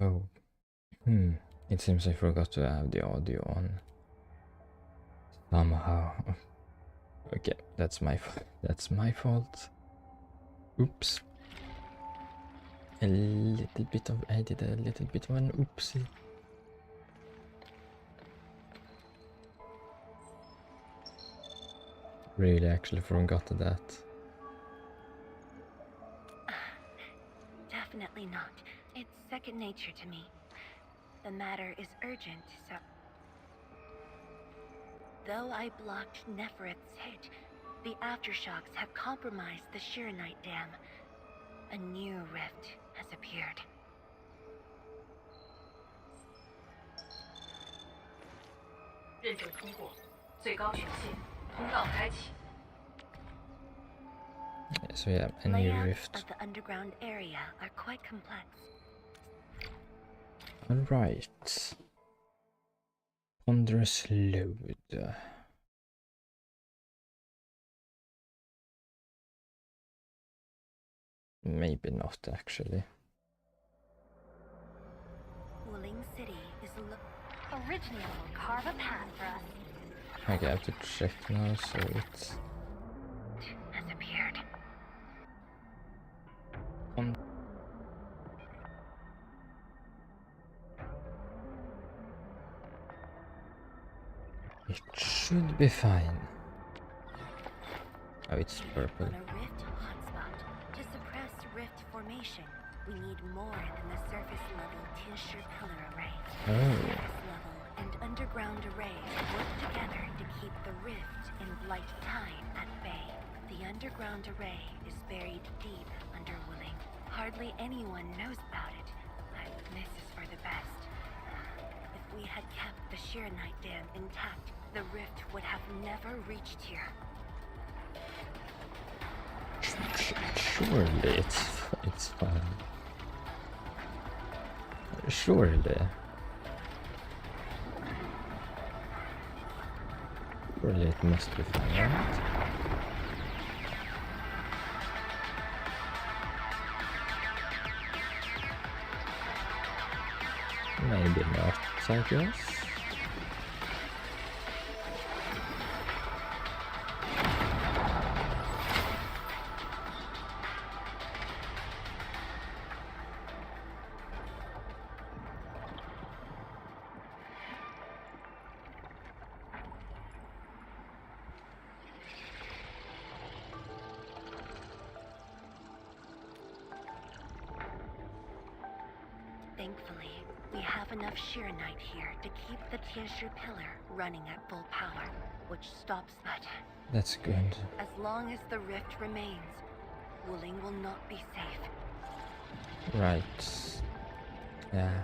Oh. It seems I forgot to have the audio on. Somehow. Okay, that's my fault. Oops. I did a little bit of an oopsie. Really actually forgot that. Definitely not. It's second nature to me. The matter is urgent, so... Though I blocked Neferet's hit, the aftershocks have compromised the Shirenite Dam. A new rift has appeared. So yeah, a new rift. Layouts of the underground area are quite complex. Alright. Ponderous load. Maybe not actually. Wuling City is originally will carve a path for us. Okay, I have to check now, so it's... has appeared. It should be fine. Oh, it's purple. On a rift hotspot. To suppress rift formation, we need more than the surface level tincture pillar array. Surface level and underground arrays work together to keep the rift in blight tide at bay. The underground array is buried deep under Wuling. Hardly anyone knows about it, but this is for the best. If we had kept the Shirenite Dam intact, the rift would have never reached here. Surely it's fine. Surely. Surely it must be fine, right? Maybe not, I guess. Thankfully, we have enough Shirenite here to keep the tincture pillar running at full power, which stops but... That's good. As long as the rift remains, Wuling will not be safe. Right. Yeah.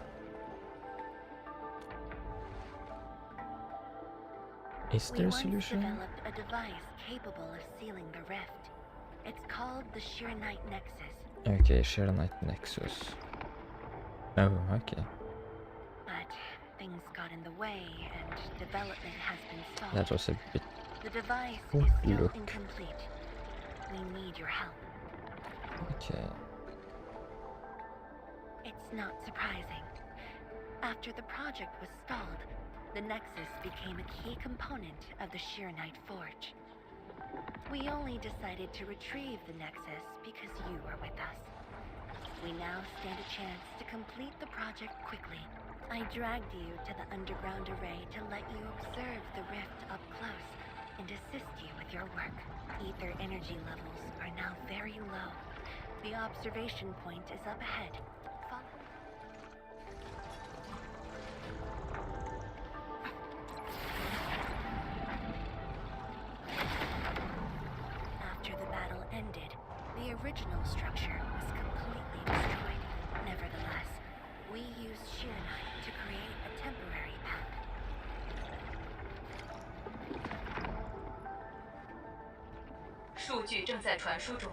Is there a solution? We once developed a device capable of sealing the rift. It's called the Shirenite Nexus. Okay, Shirenite Nexus. Oh, okay. But things got in the way and development has been stalled. That was a bit... The device Oh, is still look. incomplete. We need your help. Okay. It's not surprising. After the project was stalled, the Nexus became a key component of the Shirenite Forge. We only decided to retrieve the Nexus because you were with us. We now stand a chance to complete the project quickly. I dragged you to the underground array to let you observe the rift up close and assist you with your work. Ether energy levels are now very low. The observation point is up ahead. Follow. After the battle ended, the original structure was completely destroyed. Nevertheless, we used Shirenite to create a temporary path. 数据正在传输中。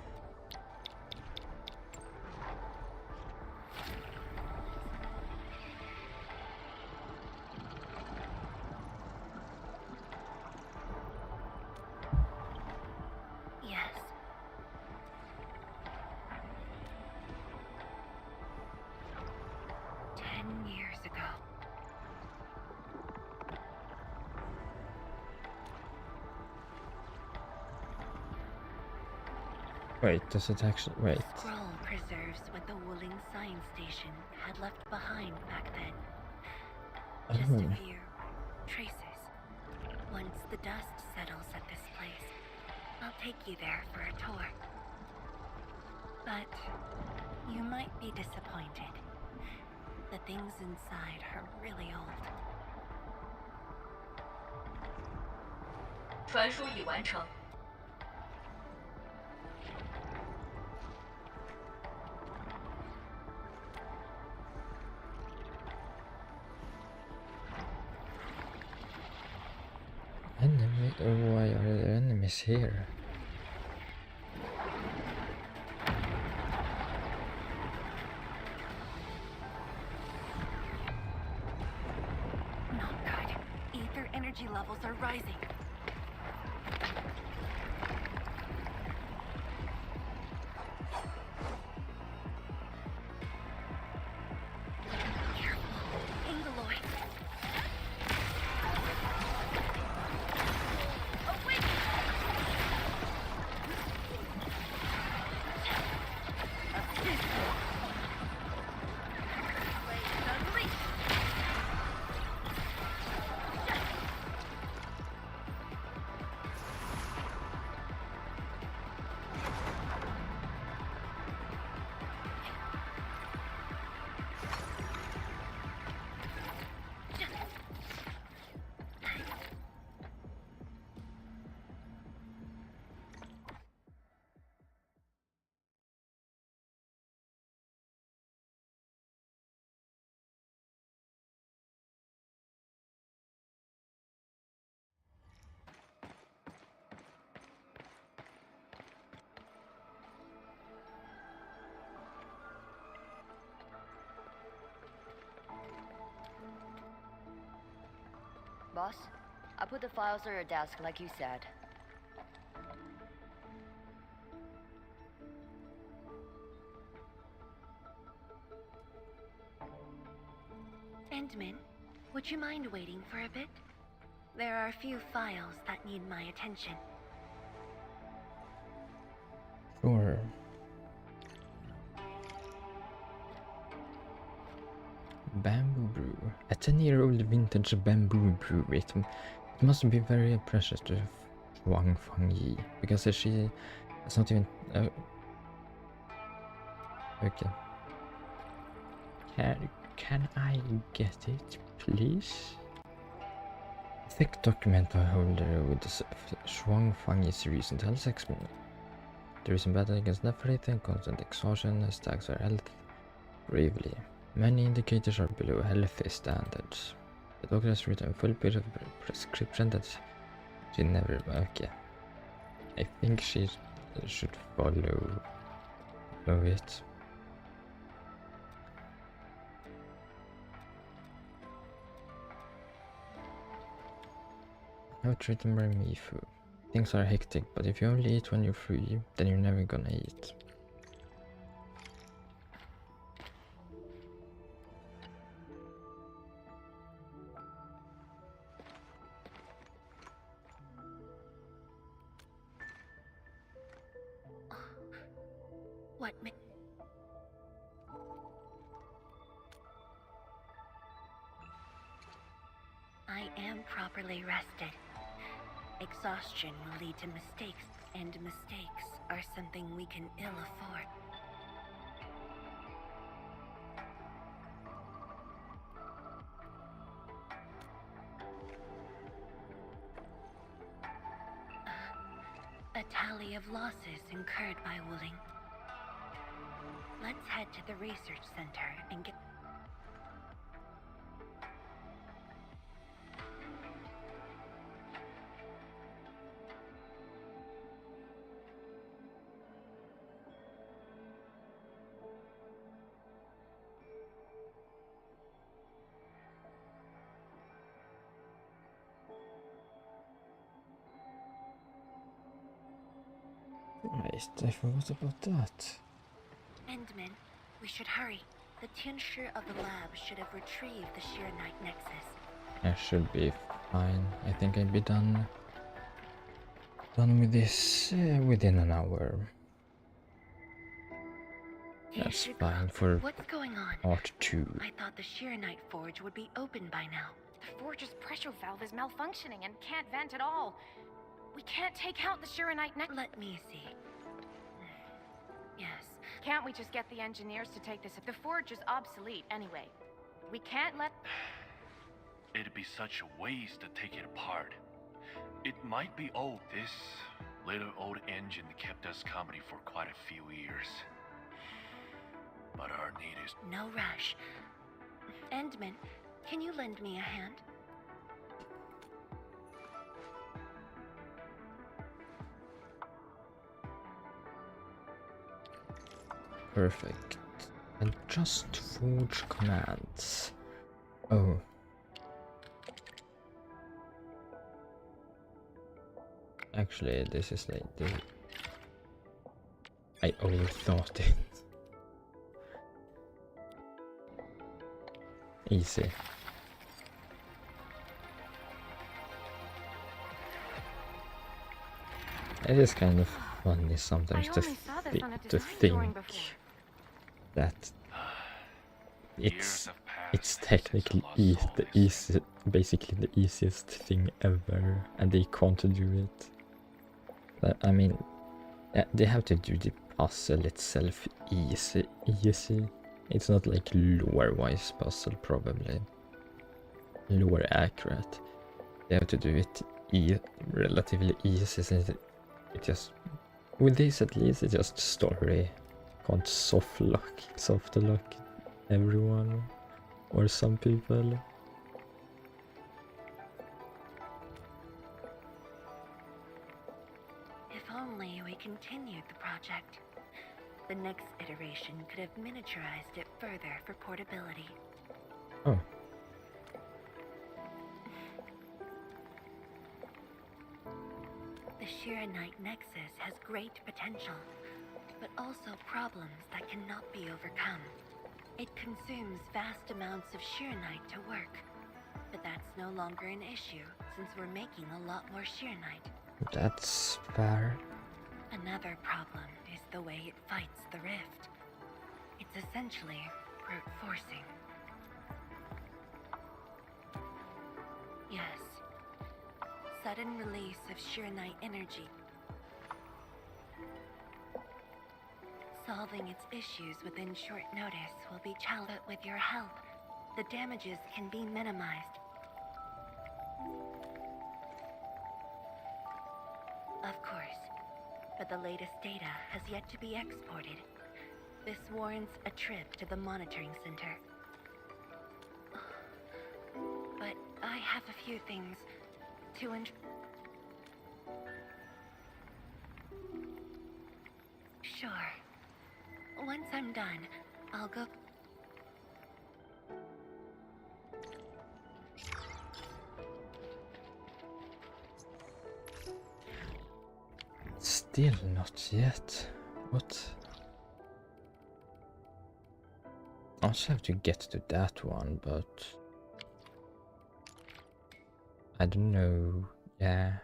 Yes. Wait, does it actually... Wait. The scroll preserves what the Wuling Science Station had left behind back then. Just a few traces. Once the dust settles at this place, I'll take you there for a tour. But you might be disappointed. The things inside are really old. 传输已完成。 Enemy? Why are there enemies here? Not good. Ether energy levels are rising. Careful. Angoloid. Awake! Assist. Blades unleashed. Boss, I put the files on your desk like you said. Endman, would you mind waiting for a bit? There are a few files that need my attention. Sure. Bamboo brew. A 10-year-old vintage bamboo brew. It must be very precious to Wang Fangyi, because she... It's not even... okay. Can I get it, please? Thick document holder with Shuang Fangyi's recent health experience. The recent battle against Nephrite and constant exhaustion stacks her health bravely. Many indicators are below healthy standards. The doctor has written a full page of prescription that she never... Okay. I think she should follow it. How treated by Mifu. Things are hectic, but if you only eat when you're free, then you're never gonna eat. What I am properly rested. Exhaustion will lead to mistakes, and mistakes are something we can ill afford. A tally of losses incurred by Wuling. Let's head to the research center and get... Right, I forgot about that. Endman, we should hurry. The tincture of the lab should have retrieved the Sheer Knight Nexus. I should be fine. I think I'd be done with this within an hour. That's Ishiguro, fine for what's going on? part 2. I thought the Sheeranite Forge would be open by now. The forge's pressure valve is malfunctioning and can't vent at all. We can't take out the Sheeranite next. Let me see. Yes. Can't we just get the engineers to take this? The forge is obsolete anyway. We can't let. It'd be such a waste to take it apart. It might be old. This little old engine kept us company for quite a few years. But our need is... No rush. Endman, can you lend me a hand? Perfect. And just forge commands. Oh. Actually, this is like the... I overthought it. Easy. It is kind of funny sometimes to think that it's technically basically the easiest thing ever, and they can't do it. But I mean, they have to do the puzzle itself easy. It's not like lore-wise puzzle, probably. Lore accurate. They have to do it relatively easy, since it just... With this at least, it's just story. Can't soft lock everyone. Or some people. If only we continued the project. The next iteration could have miniaturized it further for portability. Oh. The Sheeranite Nexus has great potential, but also problems that cannot be overcome. It consumes vast amounts of Sheeranite to work, but that's no longer an issue since we're making a lot more Sheeranite. That's fair. Another problem is the way it fights the rift. It's essentially brute forcing. Yes. Sudden release of Sheeranite energy. Solving its issues within short notice will be challenged, but with your help, the damages can be minimized. Of course, but the latest data has yet to be exported. This warrants a trip to the monitoring center. But I have a few things to Sure. Once I'm done, I'll go. Still not yet. What? I also have to get to that one, but I don't know. Yeah.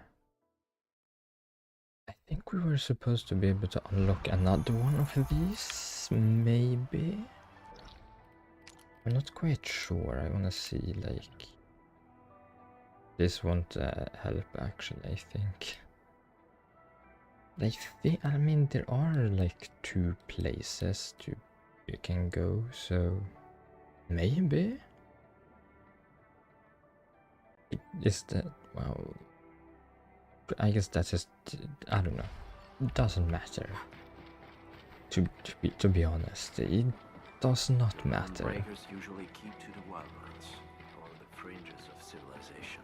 I think we were supposed to be able to unlock another one of these, maybe? I'm not quite sure. I want to see, like... This won't help, actually, I think. I mean, there are, like, 2 places you can go, so... Maybe? Is that... Wow... I guess that's just, I don't know. It doesn't matter. To be honest, it does not matter. Breakers usually keep to the wildlands, or the fringes of civilization.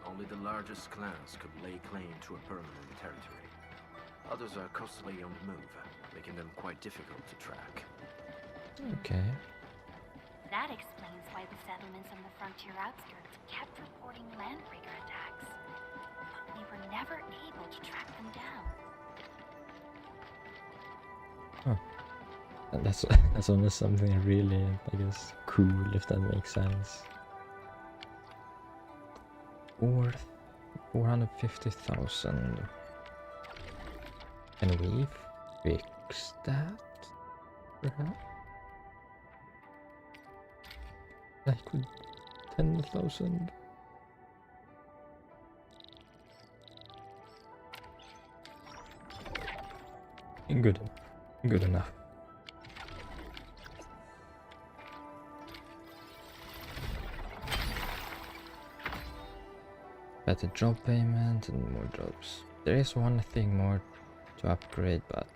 Only the largest clans could lay claim to a permanent territory. Others are constantly on the move, making them quite difficult to track. Okay. That explains why the settlements on the frontier outskirts kept reporting landbreaker attacks. But we were never able to track them down. Huh. That's almost something really, I guess, cool, if that makes sense. 450,000. Can we fix that? Perhaps? Like with 10,000? Good enough. Better job payment and more jobs. There is one thing more to upgrade, but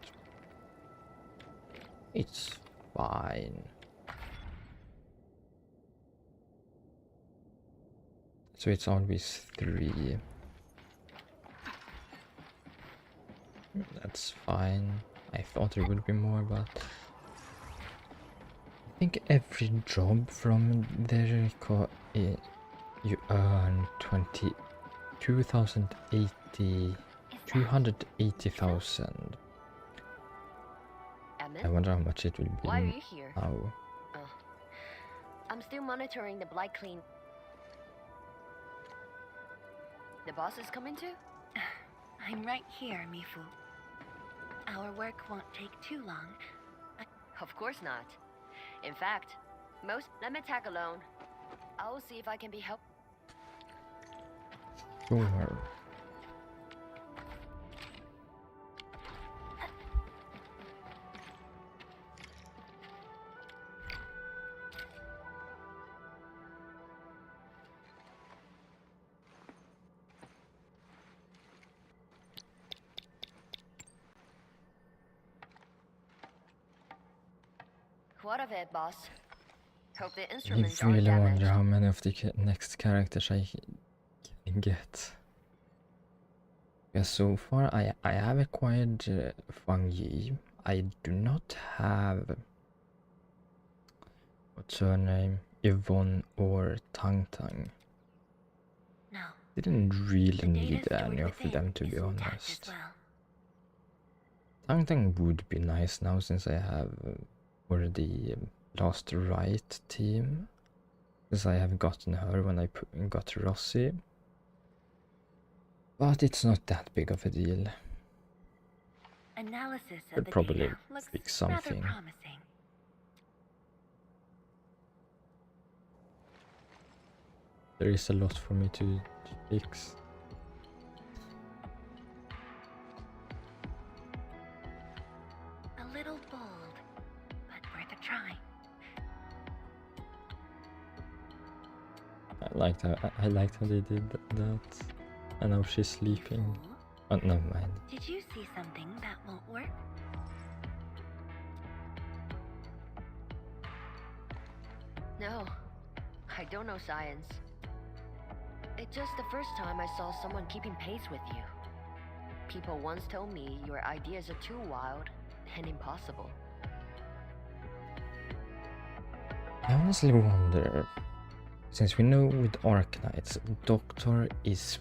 it's fine. So it's always 3. That's fine. I thought there would be more, but I think every job from there you earn 280,000. I Emmett? wonder how much it will be Why are you here? now. I'm still monitoring the blight clean. The boss is coming too? I'm right here, Mifu. Our work won't take too long. Of course not. In fact, let me tag alone. I will see if I can be helped. Sure. What of it, boss? Hope the I instruments aren't really damaged. wonder how many of the next characters I can get. Because so far I have acquired Fang Yi. I do not have... What's her name? Yvonne or Tang Tang. No. Didn't really The need data any stored of within them, to is be intact honest. as well. Tang Tang would be nice now since I have already lost the right team. Because I have gotten her when I got Rossi. But it's not that big of a deal. Analysis of Could the probably data looks fix rather something. promising. There is a lot for me to fix. A little bold, but worth a try. I liked how they did that. And now she's sleeping. Fool, Oh, never mind. did you see something that won't work? No, I don't know science. It's just the first time I saw someone keeping pace with you. People once told me your ideas are too wild and impossible. I honestly wonder, since we know with Arknights, Doctor is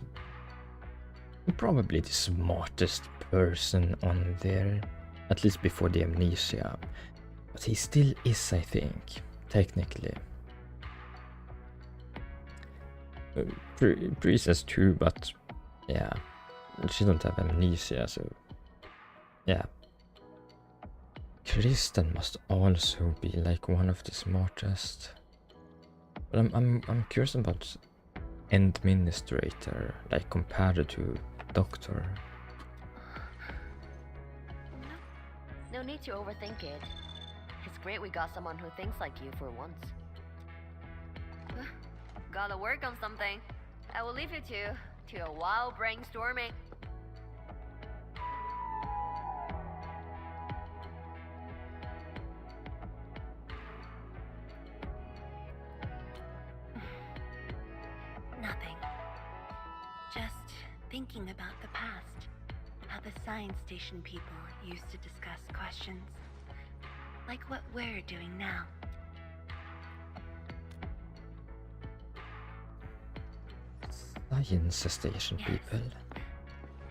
probably the smartest person on there, at least before the amnesia. But he still is, I think, technically. Princess too, but yeah, she don't have amnesia, so yeah. Kristen must also be like one of the smartest. But I'm curious about Administrator, like compared to Doctor. No need to overthink it. It's great we got someone who thinks like you for once. Gotta work on something. I will leave you to a wild brainstorming. Nothing. Just thinking about the past. How the science station people used to discuss questions. Like what we're doing now. Science station Yes. people.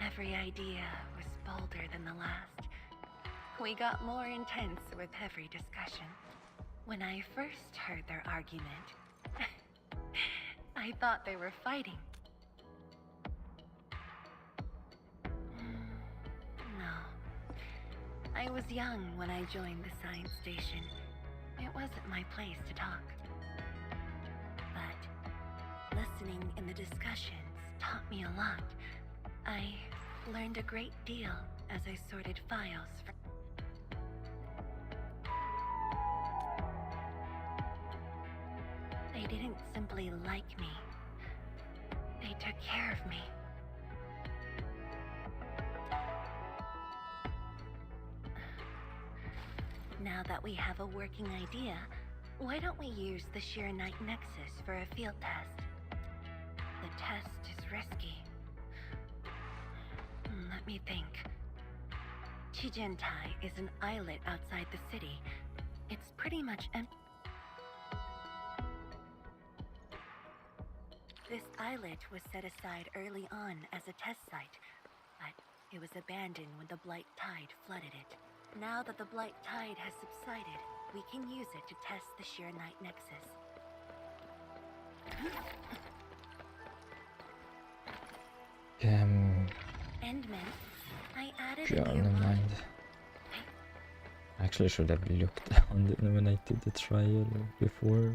Every idea was bolder than the last. We got more intense with every discussion. When I first heard their argument, I thought they were fighting. No. I was young when I joined the science station. It wasn't my place to talk. But listening in the discussions taught me a lot. I learned a great deal as I sorted files for... They didn't simply like me. They took care of me. Now that we have a working idea, why don't we use the Sheer-Night Nexus for a field test? The test is risky. Let me think. Chijentai is an islet outside the city. It's pretty much empty. This islet was set aside early on as a test site, but it was abandoned when the Blight Tide flooded it. Now that the Blight Tide has subsided, we can use it to test the Sheer-Night Nexus. Endman, I added a Yeah, new never mod. mind. I actually should have looked on it when I did the trial before.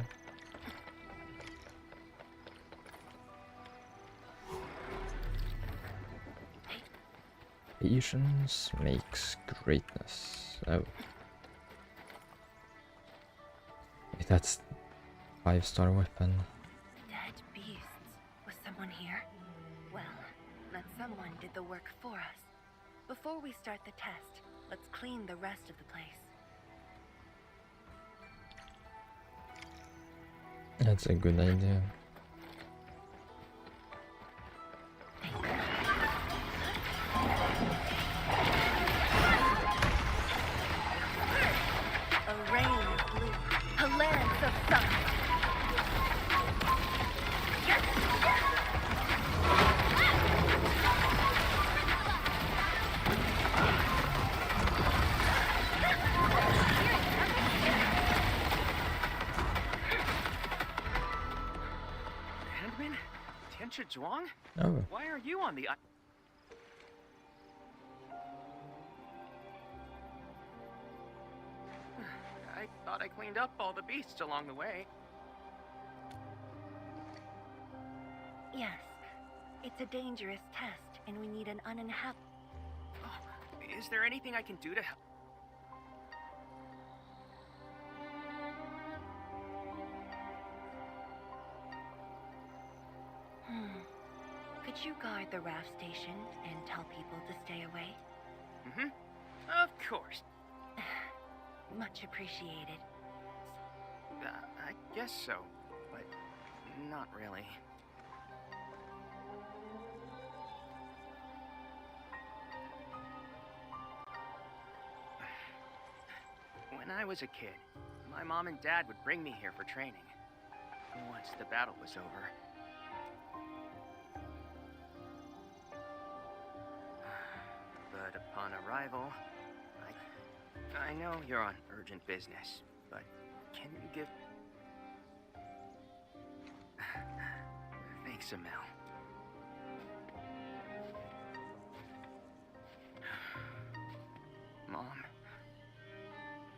Patience makes greatness. Oh. That's 5-star weapon. Dead beasts. Was someone here? Well, that someone did the work for us. Before we start the test, let's clean the rest of the place. That's a good idea. A rain of blue, a lance of sun. Handman? Tianchi Zhuang? Oh, Why are you on the I thought I cleaned up all the beasts along the way. Yes, it's a dangerous test, and we need an uninhabited... Oh, is there anything I can do to help? Could you guard the raft station and tell people to stay away? Mm-hmm. Of course. Much appreciated. I guess so, but not really. When I was a kid, my mom and dad would bring me here for training. Once the battle was over. But upon arrival, I know you're on urgent business, but can you give... Thanks, Amel. Mom.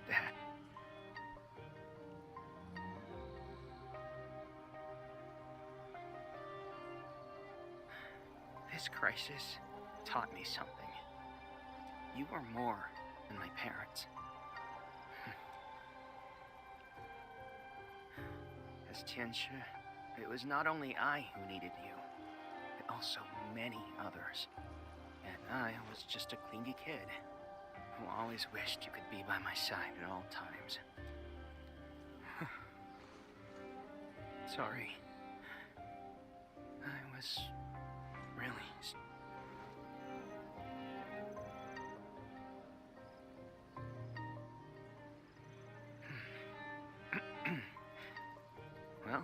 Dad. This crisis taught me something. You are more than my parents. As Tianchi, it was not only I who needed you, but also many others. And I was just a clingy kid who always wished you could be by my side at all times. Sorry. I was really... Well...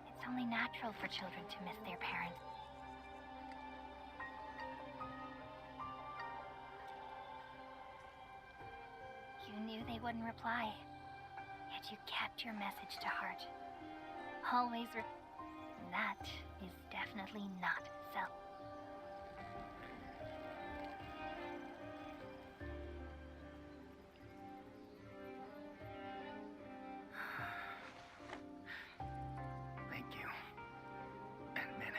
It's only natural for children to miss their parents. You knew they wouldn't reply, yet you kept your message to heart. Always that is definitely... definitely not sell. Thank you, Admin.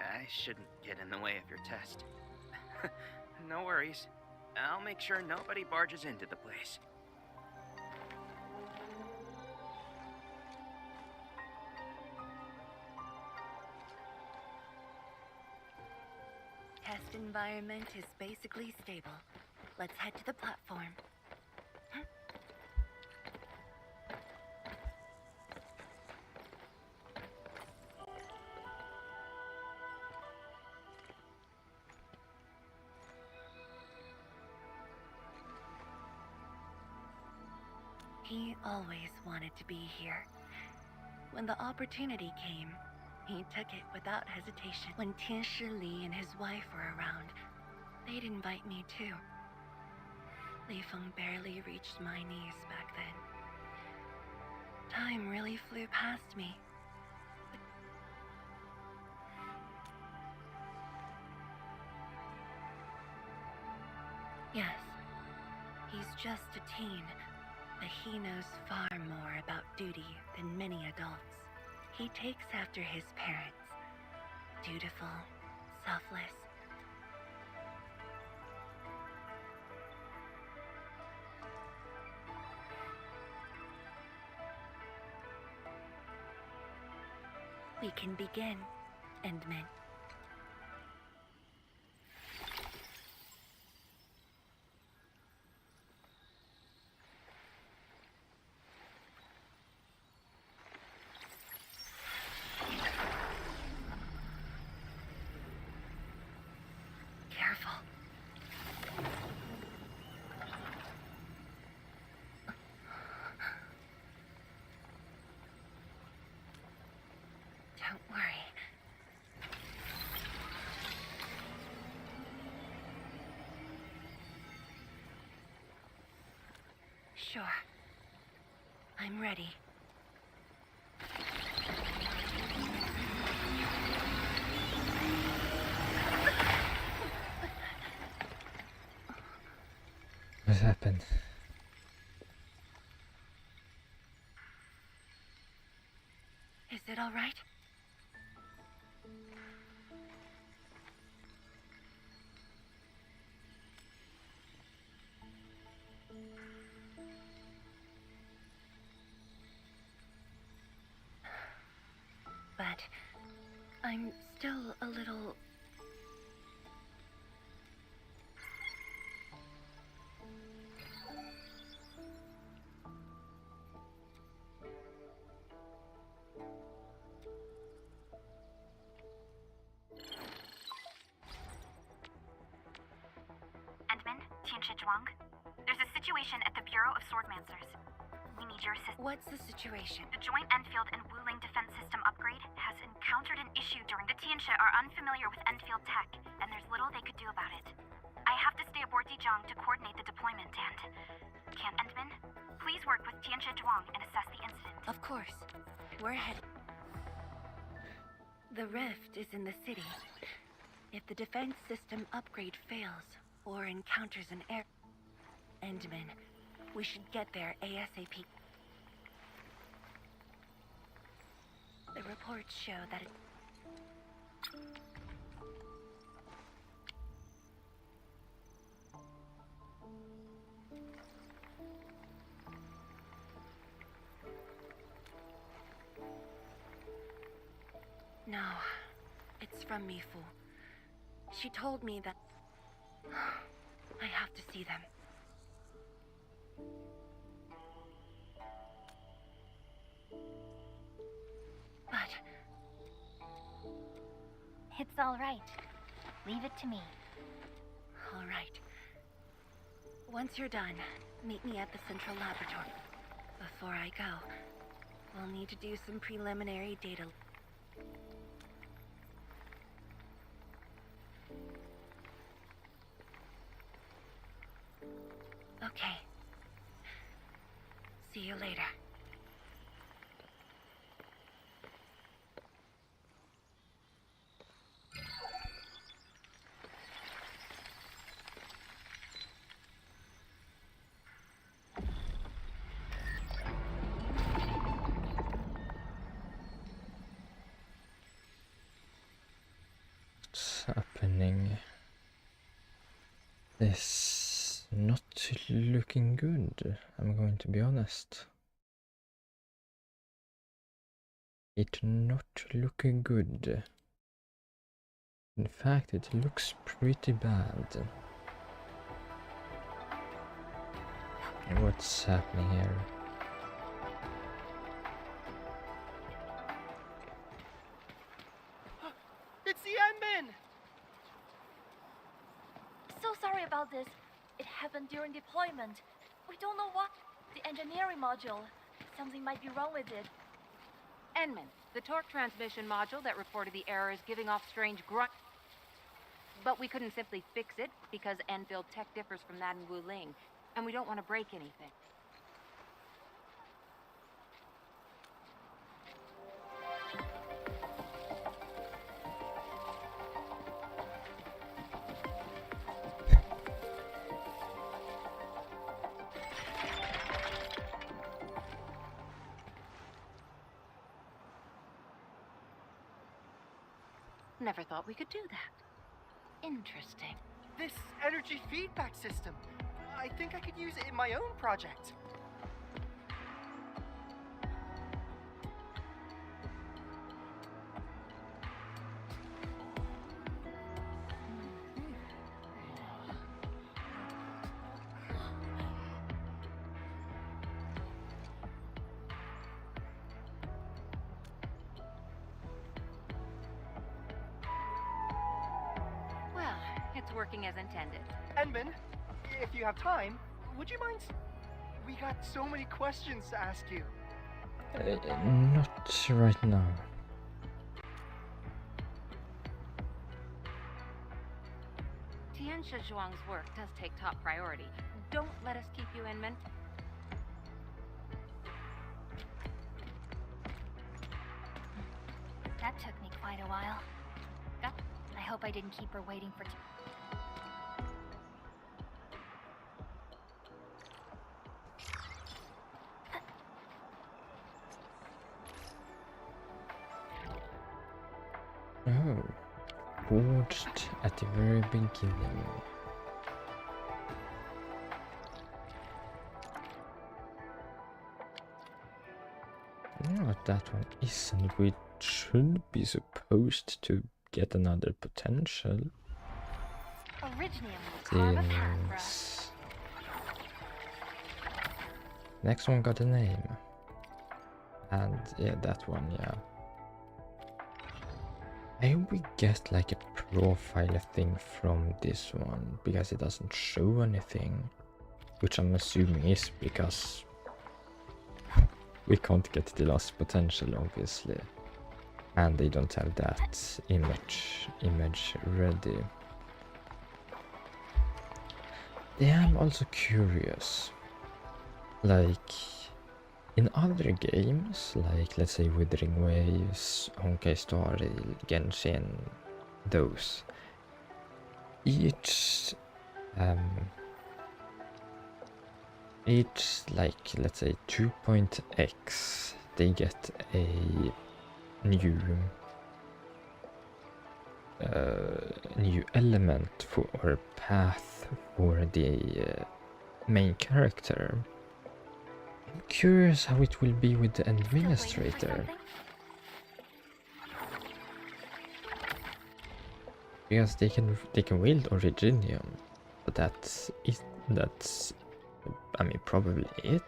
I shouldn't get in the way of your test. No worries. I'll make sure nobody barges into the place. Test environment is basically stable. Let's head to the platform. He always wanted to be here. When the opportunity came, he took it without hesitation. When Tianshi Li and his wife were around, they'd invite me too. Li Feng barely reached my knees back then. Time really flew past me. Yes, he's just a teen, but he knows far more about duty than many adults. He takes after his parents. Dutiful, selfless. We can begin, Endman. Careful. Don't worry. Sure. I'm ready. What happened? Is it all right? But I'm still a little... Endman, Tianshi Zhuang. There's a situation at the Bureau of Swordmancers. We need your assistance. What's the situation? The joint Endfield and Wuling defense system upgrade has encountered an issue during the Tianshi are unfamiliar with Endfield tech, and there's little they could do about it. I have to stay aboard Dijiang to coordinate the deployment and... Can Endman, please work with Tianshi Zhuang and assess the incident. Of course. We're headed. The rift is in the city. If the defense system upgrade fails or encounters an air... Endman, we should get there ASAP. The reports show that it... No, it's from Mifu. She told me that... I have to see them. But... It's all right. Leave it to me. all right. Once you're done, meet me at the central laboratory. Before I go, we'll need to do some preliminary data. Okay. See you later. What's happening? This not looking good, I'm going to be honest. It not looking good. In fact, it looks pretty bad. What's happening here? It's the Endman! So sorry about this. It happened during deployment. We don't know what. The engineering module. Something might be wrong with it. Enman, the torque transmission module that reported the error is giving off strange grunt. But we couldn't simply fix it because Enfield tech differs from that in Wuling, and we don't want to break anything. Never thought we could do that. Interesting. This energy feedback system. I think I could use it in my own project. Well, it's working as intended. Endman, if you have time, would you mind? We got so many questions to ask you. Not right now. Tianxia Zhuang's work does take top priority. Don't let us keep you, Enman. That took me quite a while. I hope I didn't keep her waiting for Oh, forged at the very beginning. I don't know what that one is, and we should be supposed to get another potential. Originium will carve a path for us. Since next one got a name. And yeah, that one, yeah. I hope we get like a profile thing from this one, because it doesn't show anything. Which I'm assuming is because we can't get the lost potential, obviously. And they don't have that image ready. Yeah, I'm also curious. Like, in other games, like let's say Withering Waves, Honkai Star Rail, Genshin, those, each like let's say 2.x, they get a new element for or path for the main character. I'm curious how it will be with the administrator, because they can wield Originium, but that's I mean probably it.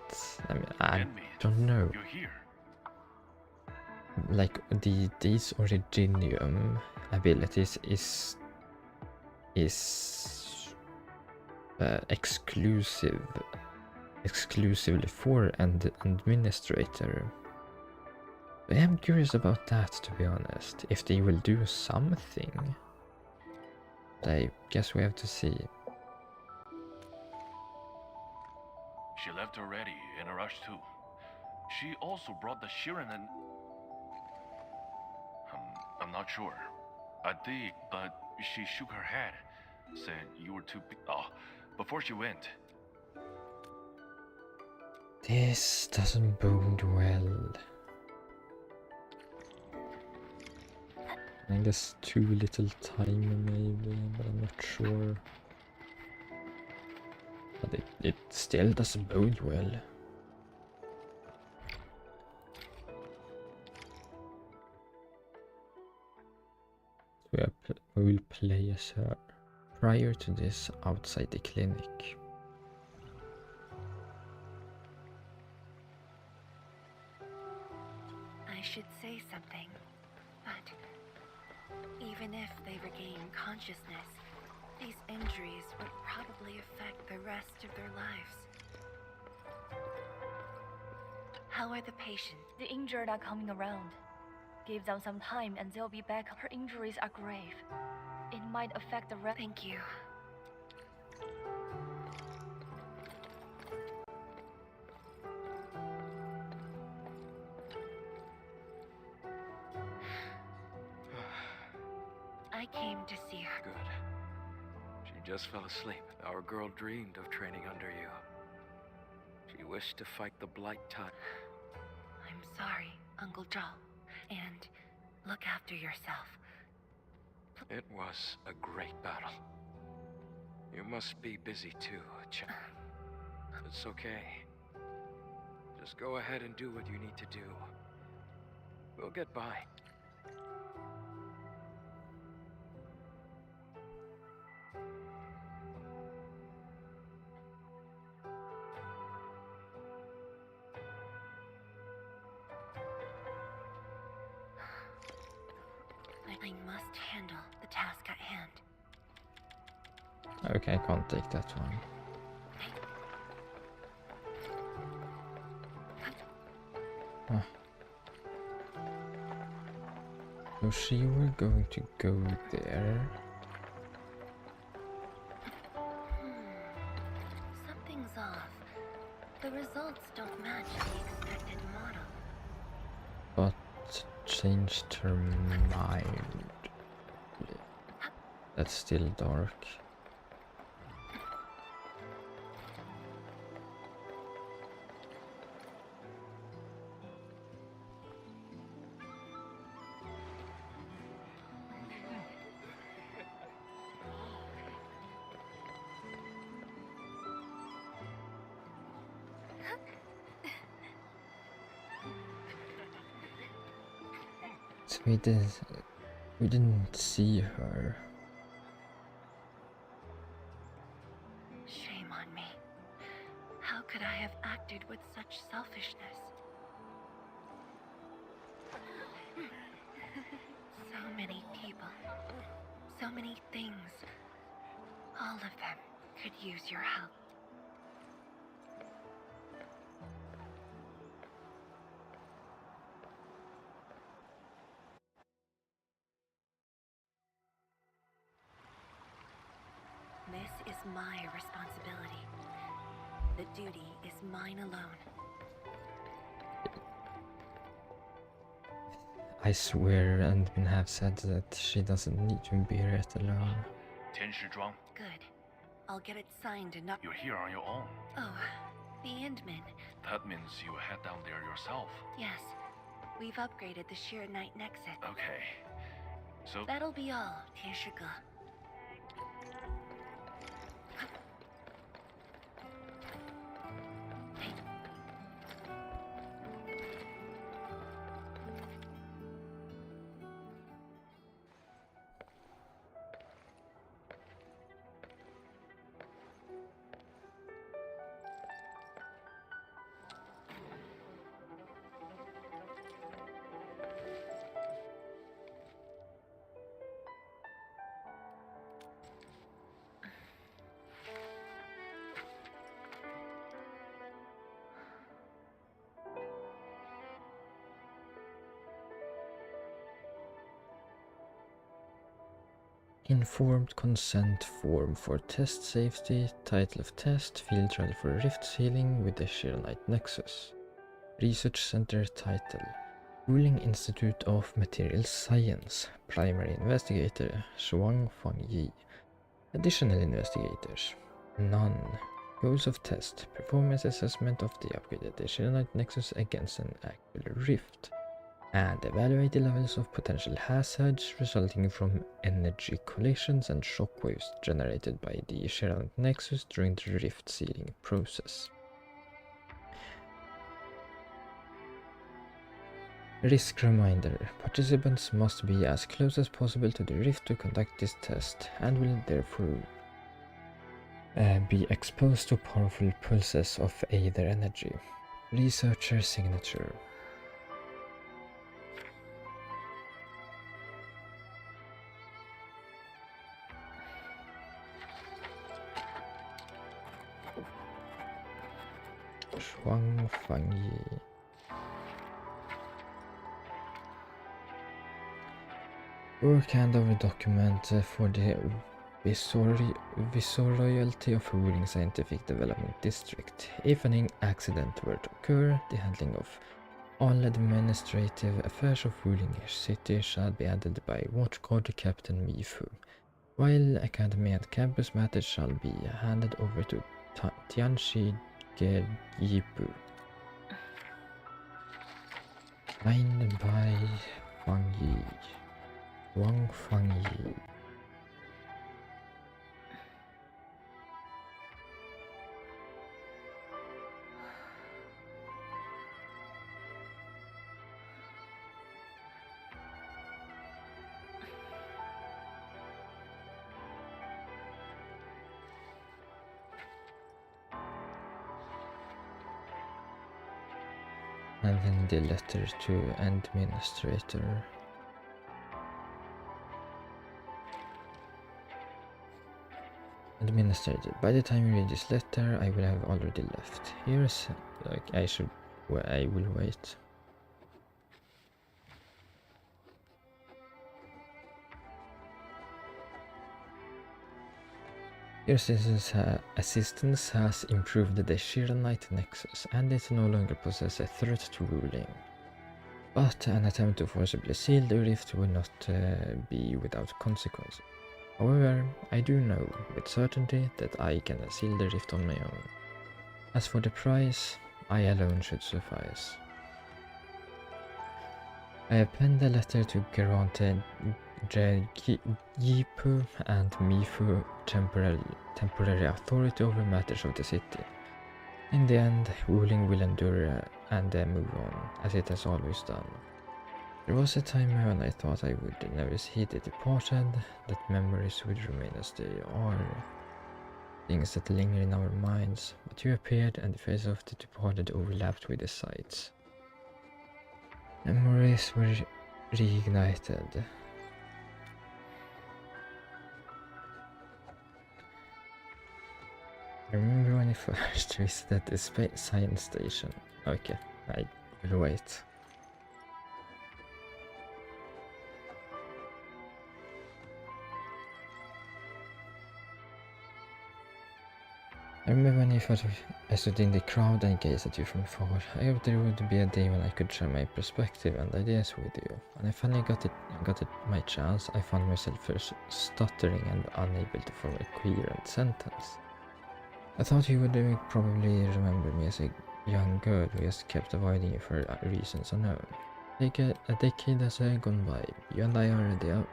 I mean I don't know. You're here. Like these Originium abilities is exclusively for an administrator. I am curious about that, to be honest. If they will do something, but I guess we have to see. She left already, in a rush too. she also brought the Shirin and... I'm not sure. I did, but she shook her head. Said you were too big. Oh, before she went. This doesn't bode well. I guess too little time maybe, but I'm not sure. But it still doesn't bode well. We will play as her. Prior to this, outside the clinic. I should say something, but even if they regain consciousness, these injuries would probably affect the rest of their lives. How are the patients? The injured are coming around. Give them some time and they'll be back. Her injuries are grave. It might affect the rest. Thank you. I came to see her. Good. She just fell asleep. Our girl dreamed of training under you. She wished to fight the Blight Tide. I'm sorry, Uncle Joel. And look after yourself. It was a great battle. You must be busy too, It's okay. Just go ahead and do what you need to do. We'll get by. I must handle the task at hand. Okay, I can't take that one. Ah. So she were going to go there. Something's off. The results don't match the expected model. But changed her mind. That's still dark. So we didn't see her. Shame on me. How could I have acted with such selfishness? So many people, so many things. All of them could use your help. This is my responsibility. The duty is mine alone. I swear Endman have said that she doesn't need to bear it alone. Tianshizhuang, Good. I'll get it signed and not... you're here on your own. Oh, the Endman. That means you head down there yourself. Yes. We've upgraded the Sheer Knight Nexus. Okay. So... That'll be all, Tianshige. Informed consent form for test safety, title of test, field trial for rift sealing with the Sheer Knight Nexus. Research Center title: Ruling Institute of Material Science. Primary Investigator: Shuang Fangyi. Additional Investigators: None. Goals of Test: Performance assessment of the upgraded Asteii Nexus against an actual rift, and evaluate the levels of potential hazards resulting from energy collisions and shockwaves generated by the Asteii Nexus during the rift sealing process. Risk reminder: participants must be as close as possible to the rift to conduct this test, and will therefore be exposed to powerful pulses of Aether energy. Researcher signature. Shuang Fangyi. Work handover document for the Viceroyalty of Ruling Scientific Development District. If an accident were to occur, the handling of all administrative affairs of Ruling City shall be handled by Watchguard Captain Mifu, while academy and campus matters shall be handed over to Tianshi Yipu. Signed by Fangyi. Wang Fangyi. And then the letter to administrator. Administrator, by the time you read this letter, I will have already left. Here's I will wait. Your assistance has improved the Asteii Nexus, and it no longer possesses a threat to ruling. But an attempt to forcibly seal the rift will not be without consequences. However, I do know with certainty that I can seal the rift on my own. As for the price, I alone should suffice. I have penned a letter to grant Yipu and Mifu temporary authority over matters of the city. In the end, ruling will endure and move on, as it has always done. There was a time when I thought I would never see the departed, that memories would remain as they are, things that linger in our minds, but you appeared and the face of the departed overlapped with the sights. Memories were reignited. I remember when I first visited the science station. Okay, I will wait. I remember when I stood in the crowd and gazed at you from afar. I hoped there would be a day when I could share my perspective and ideas with you. When I finally got my chance, I found myself first stuttering and unable to form a coherent sentence. I thought you would probably remember me as a young girl who just kept avoiding you for reasons unknown. Like a decade has gone by, you and I are the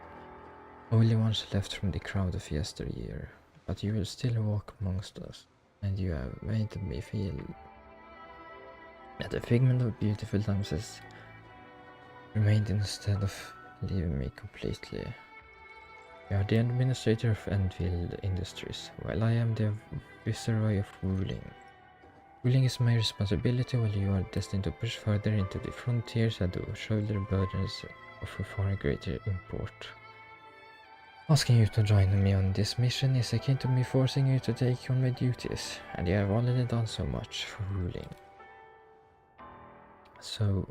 only ones left from the crowd of yesteryear, but you will still walk amongst us, and you have made me feel that the figment of beautiful times has remained instead of leaving me completely. You are the administrator of Endfield Industries, while I am the Viceroy of Ruling. Ruling is my responsibility, while you are destined to push further into the frontiers and to shoulder burdens of a far greater import. Asking you to join me on this mission is akin to me forcing you to take on my duties, and you have already done so much for Ruling. So...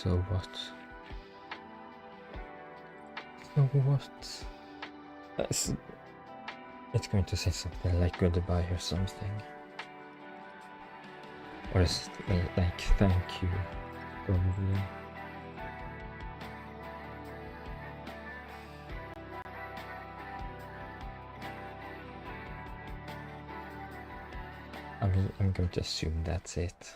So what? So what? It's going to say something like goodbye or something. Or is it like thank you, probably. I'm going to assume that's it.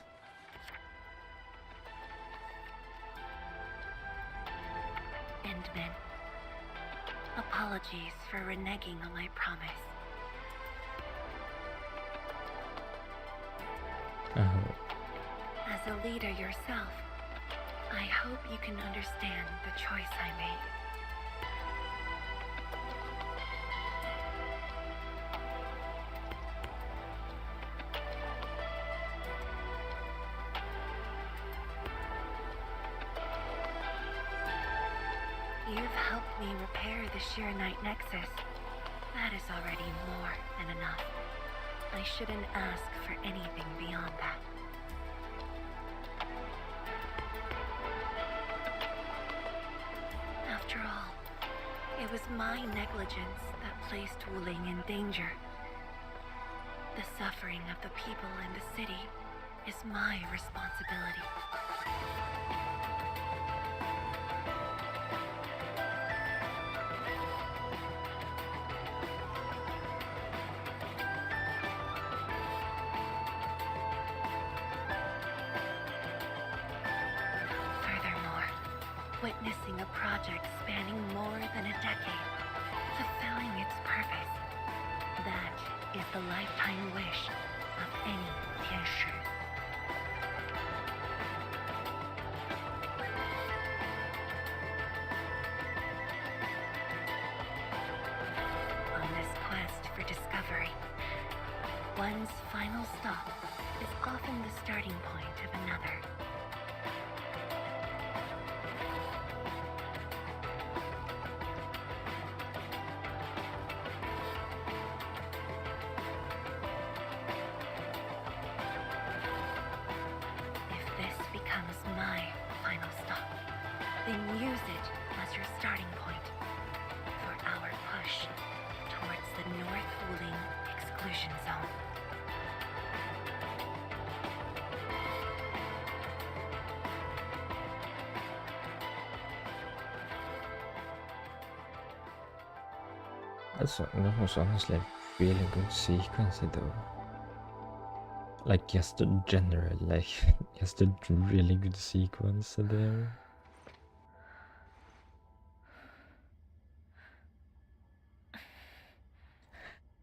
Endman, apologies for reneging on my promise. As a leader yourself, I hope you can understand the choice I made. You've helped me repair the Sheer-Night Nexus. That is already more than enough. I shouldn't ask for anything beyond that. After all, it was my negligence that placed Wuling in danger. The suffering of the people in the city is my responsibility. Witnessing a project spanning more than a decade, fulfilling its purpose. That is the lifetime wish of any Tianshi. On this quest for discovery, one's final stop is often the starting point of another. Then use it as your starting point for our push towards the North Wuling exclusion zone. That was honestly a really good sequence though. Like just a general, like just a really good sequence there.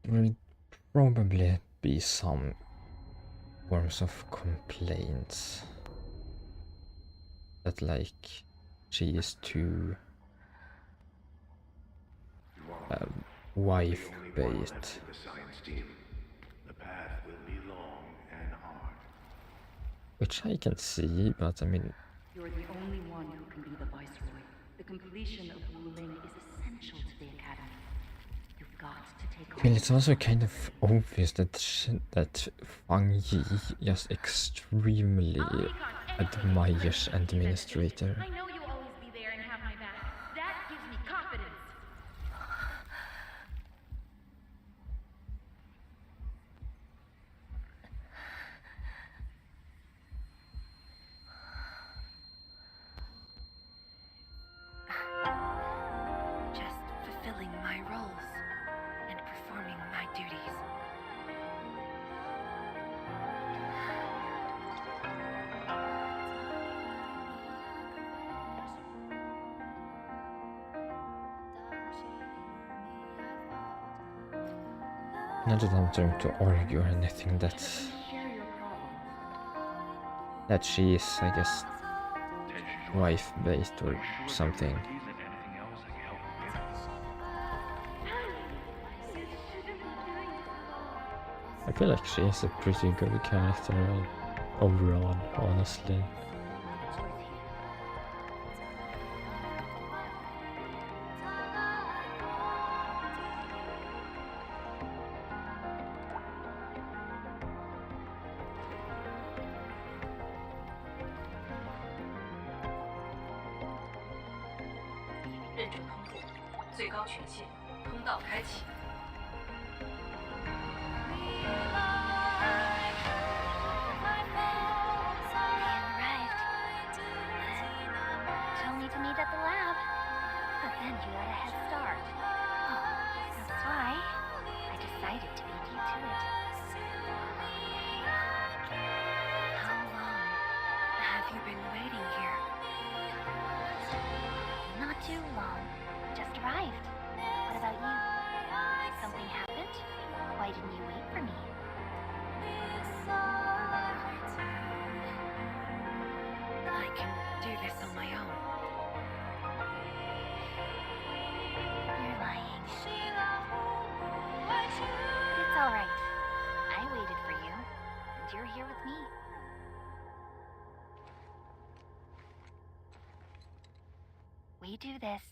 There will probably be some forms of complaints that like she is too wife-based. Which I can see, but I mean... You're the only one who can be the Viceroy. The completion of Wuling is essential to the Academy. You've got to take I mean, it's also kind of obvious that Fang Yi just extremely admires Administrator. I know you'll always be there and have my back. That gives me confidence. Just fulfilling my roles and performing my duties. Not that I'm trying to argue or anything, that she is, I guess, wife-based or something. I feel like she is a pretty good character overall, honestly. 认证通过，最高权限，通道开启。 Tell me to meet at the lab. But then you had a head start. That's why I decided to beat you to it. How long have you been waiting here? Not too long. Just arrived. What about you? Something happened? Why didn't you wait for me? I can do this on my own. You're lying. But it's alright. I waited for you, and you're here with me. We do this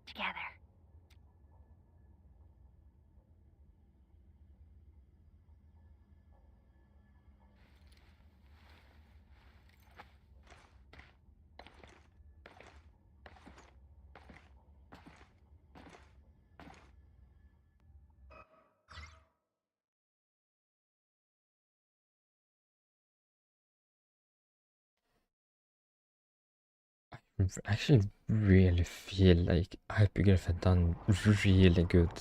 together. I actually really feel like Hypergraph had done really good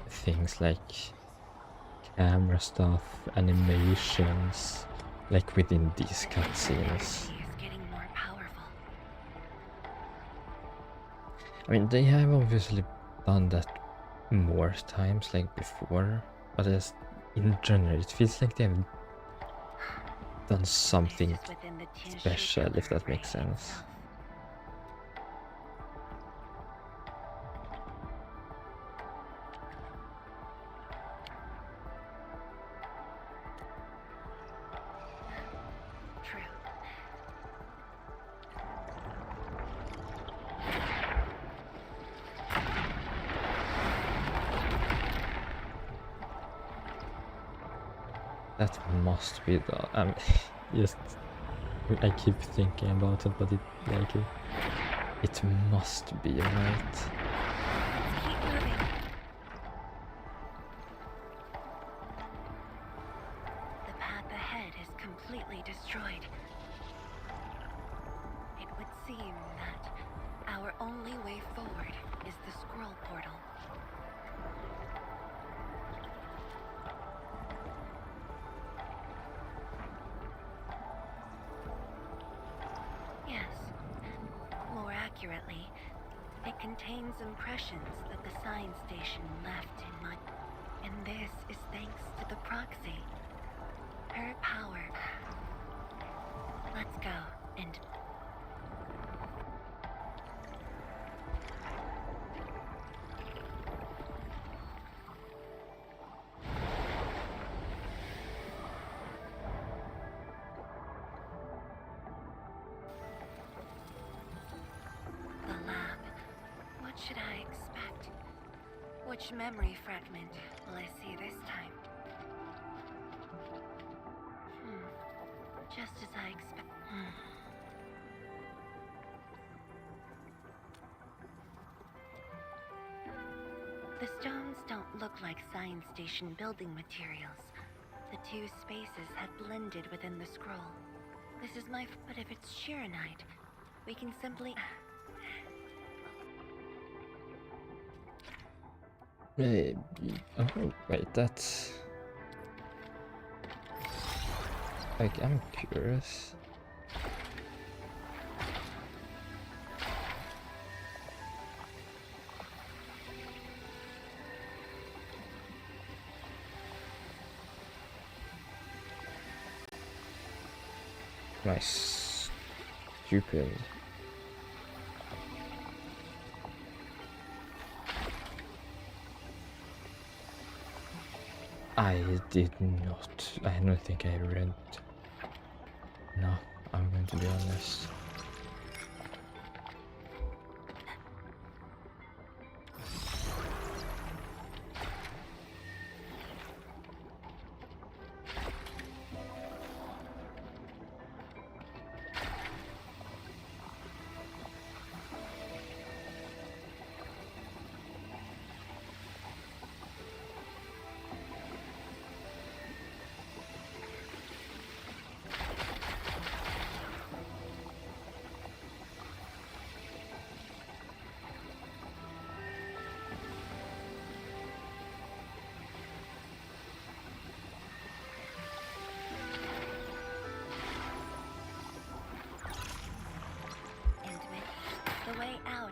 things like camera stuff, animations, like within these cutscenes. He is getting more powerful. I mean, they have obviously done that more times like before, but just in general, it feels like they have done something This is within the Tianxi special, if pillar that makes array sense. itself. True. That must be the. Just I keep thinking about it, but it must be right. Let's keep moving. The path ahead is completely destroyed. It would seem that our only way forward is the scroll portal. Yes. More accurately, it contains impressions that the science station left in my... And this is thanks to the proxy. Her power. Let's go and... The lab. What should I expect? Which memory fragment will I see this time? Just as I expect. The stones don't look like science station building materials. The two spaces had blended within the scroll. This is my... But if it's Shirenite, we can simply... Maybe. Oh, wait, that's... Like, I'm curious. Nice. Stupid. I did not. I don't think I read. No, I'm going to be honest.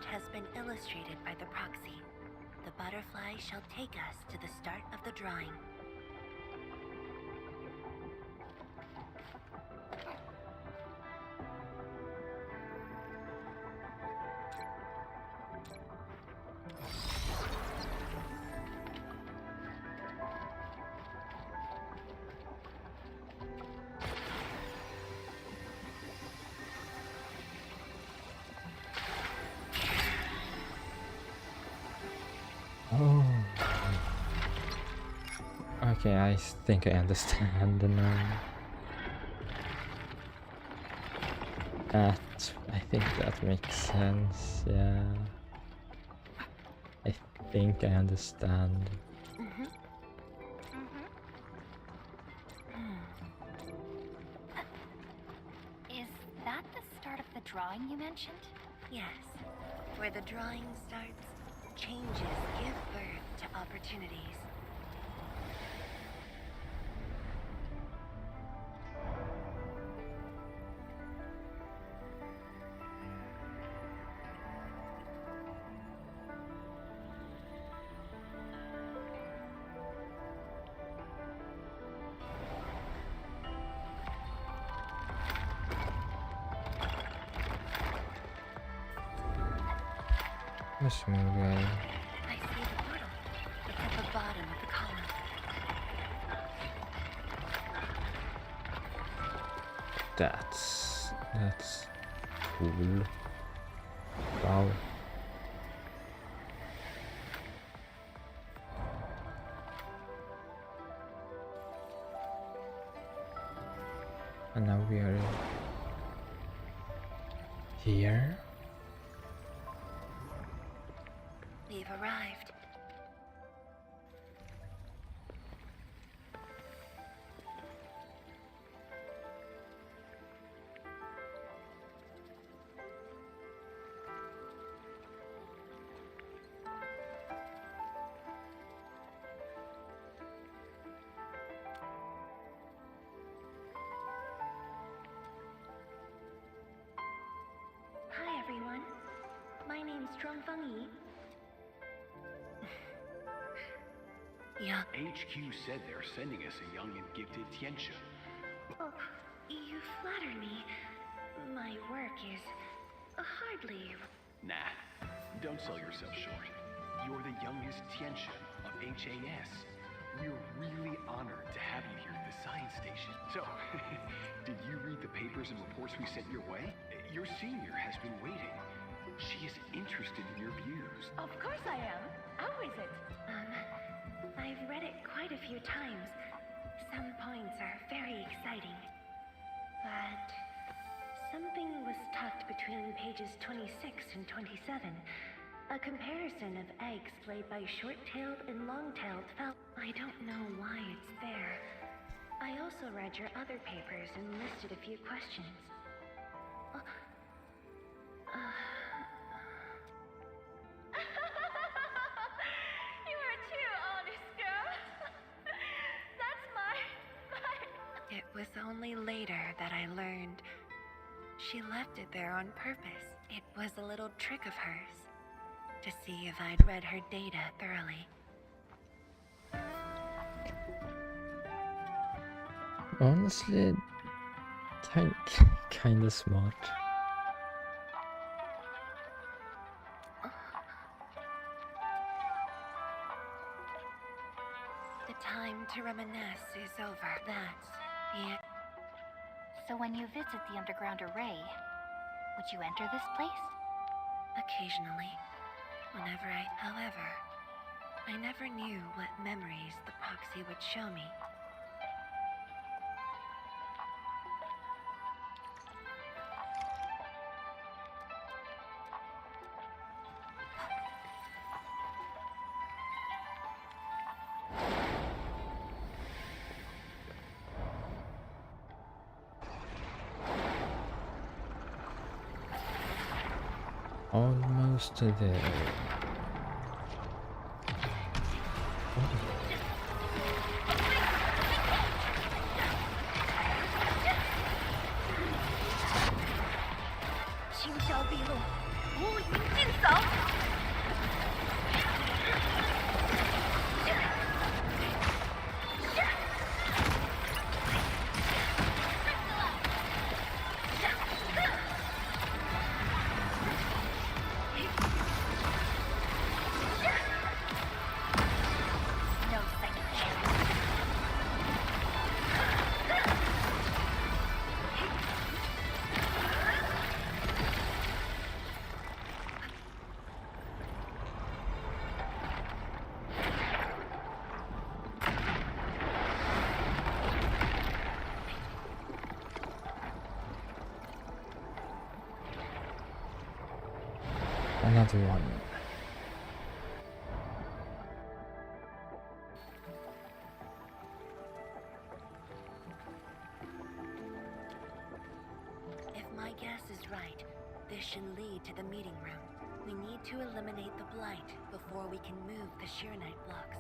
route has been illustrated by the proxy. The butterfly shall take us to the start of the drawing. Oh. Okay, I think I understand now. I think that makes sense, yeah. I think I understand. Is that the start of the drawing you mentioned? Yes. Where the drawing starts, changes give birth to opportunities. This one guy. I see the portal. It's at the bottom of the column. That's cool. Wow. And now we are here. We've arrived. Hi everyone. My name's Yi. Yeah. HQ said they're sending us a young and gifted Tianxia. Oh, you flatter me. My work is hardly... Nah, don't sell yourself short. You're the youngest Tianxia of HAS. We're really honored to have you here at the science station. So, did you read the papers and reports we sent your way? Your senior has been waiting. She is interested in your views. Of course I am. How is it? I've read it quite a few times. Some points are very exciting. But something was tucked between pages 26 and 27. A comparison of eggs laid by short-tailed and long-tailed fowl. I don't know why it's there. I also read your other papers and listed a few questions. It was only later that I learned she left it there on purpose. It was a little trick of hers to see if I'd read her data thoroughly. Honestly, kind of smart. The time to reminisce is over. That's it. So when you visit the underground array, would you enter this place? Occasionally. However, I never knew what memories the proxy would show me. Almost there. Qingxiao 毕露，乌云尽扫。Another one. If my guess is right, this should lead to the meeting room. We need to eliminate the blight before we can move the Sheeranite blocks.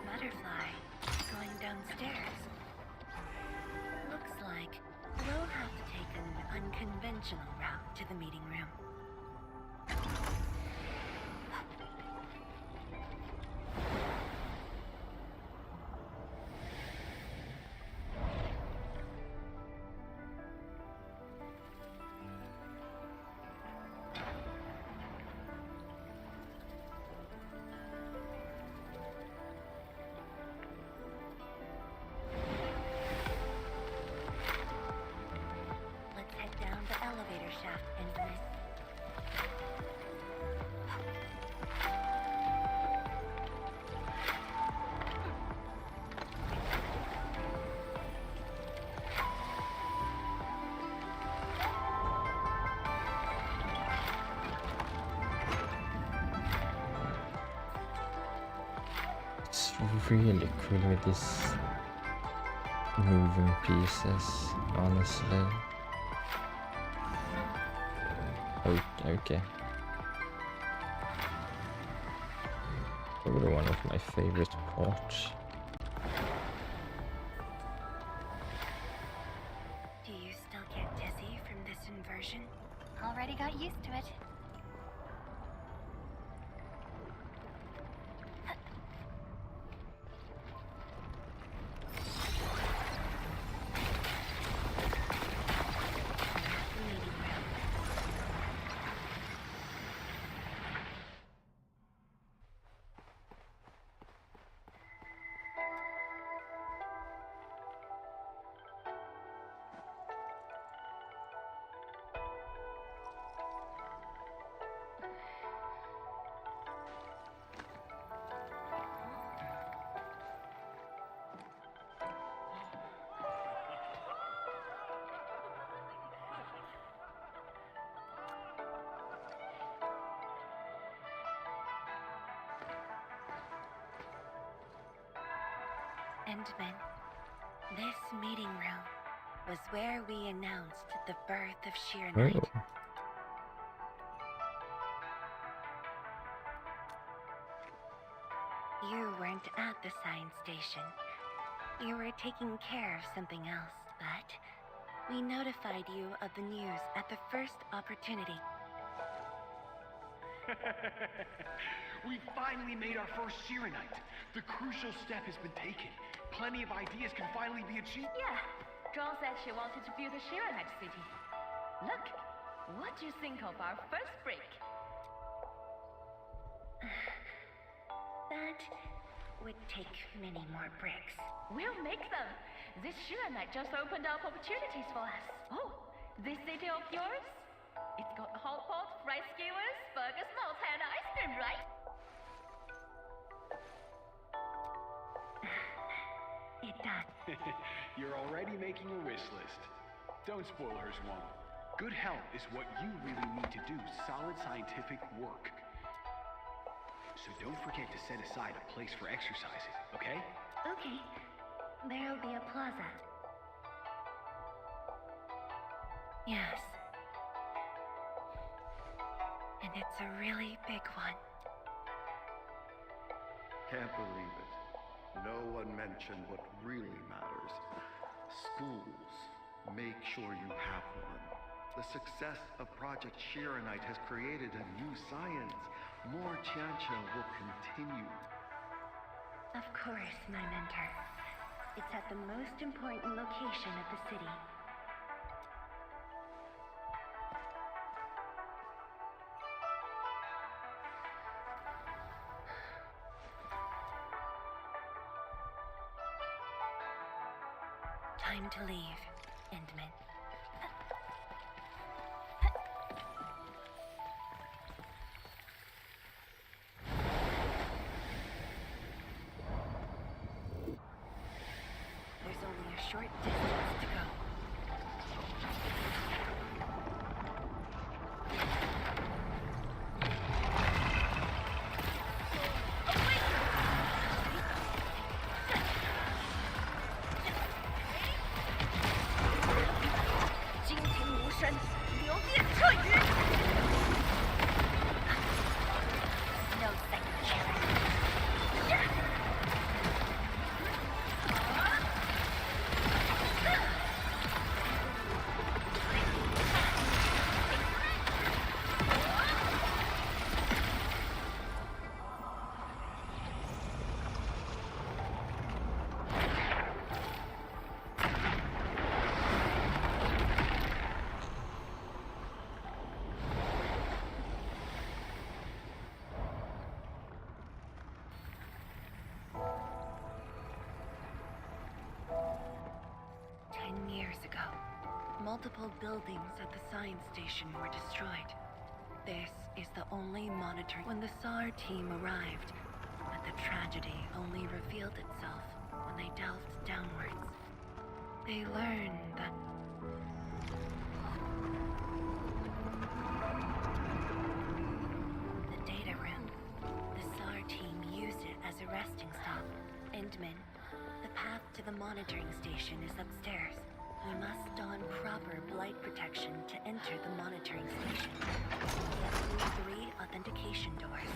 Butterfly going downstairs. Looks like we'll have to take an unconventional route to the meeting room. Let's head down the elevator shaft and miss. It's really cool with these moving pieces, honestly. Okay. Probably one of my favorite parts. Do you still get dizzy from this inversion? Already got used to it. Meeting room. Endman, this meeting room was where we announced the birth of Sheeranite. Oh. You weren't at the science station. You were taking care of something else, but we notified you of the news at the first opportunity. We finally made our first Sheeranite. The crucial step has been taken. Plenty of ideas can finally be achieved. Yeah, John said she wanted to build a Sheeranite city. Look, what do you think of our first brick? That would take many more bricks. We'll make them. This Sheeranite just opened up opportunities for us. Oh, this city of yours? It's got hot pot, fried skewers, burgers, malt, and ice cream, right? It does. You're already making a wish list. Don't spoil her, Swan. Good health is what you really need to do solid scientific work. So don't forget to set aside a place for exercising, okay? Okay, there'll be a plaza. Yes. And it's a really big one. Can't believe it. No one mentioned what really matters. Schools. Make sure you have one. The success of Project Sheeranite has created a new science. More Tiantia will continue. Of course, my mentor. It's at the most important location of the city. Time to leave, Endman. There's only a short distance to go. No second chance. Multiple buildings at the science station were destroyed. This is the only monitoring when the SAR team arrived, but the tragedy only revealed itself when they delved downwards. They learned that the data room, the SAR team used it as a resting stop. Endman, the path to the monitoring station is upstairs. We must don proper blight protection to enter the monitoring station. Get through 3 authentication doors.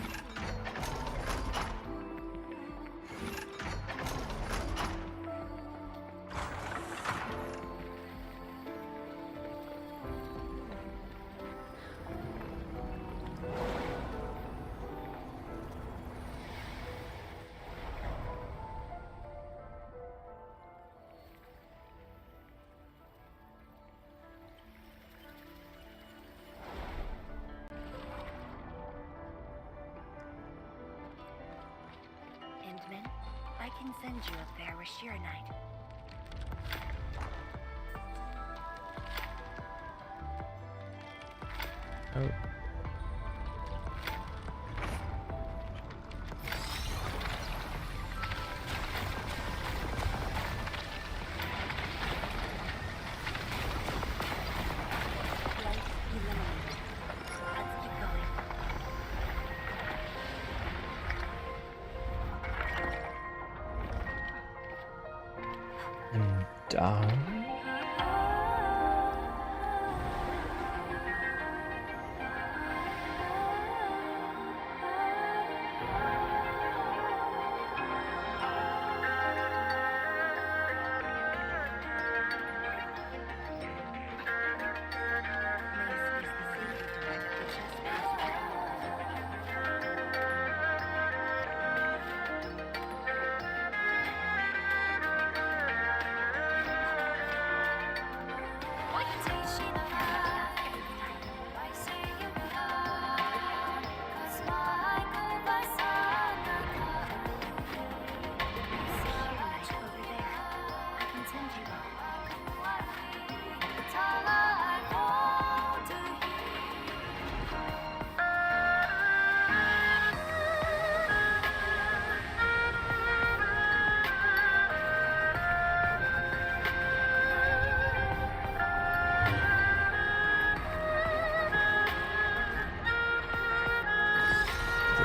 I can send you up there with Shirenite. Oh. Down.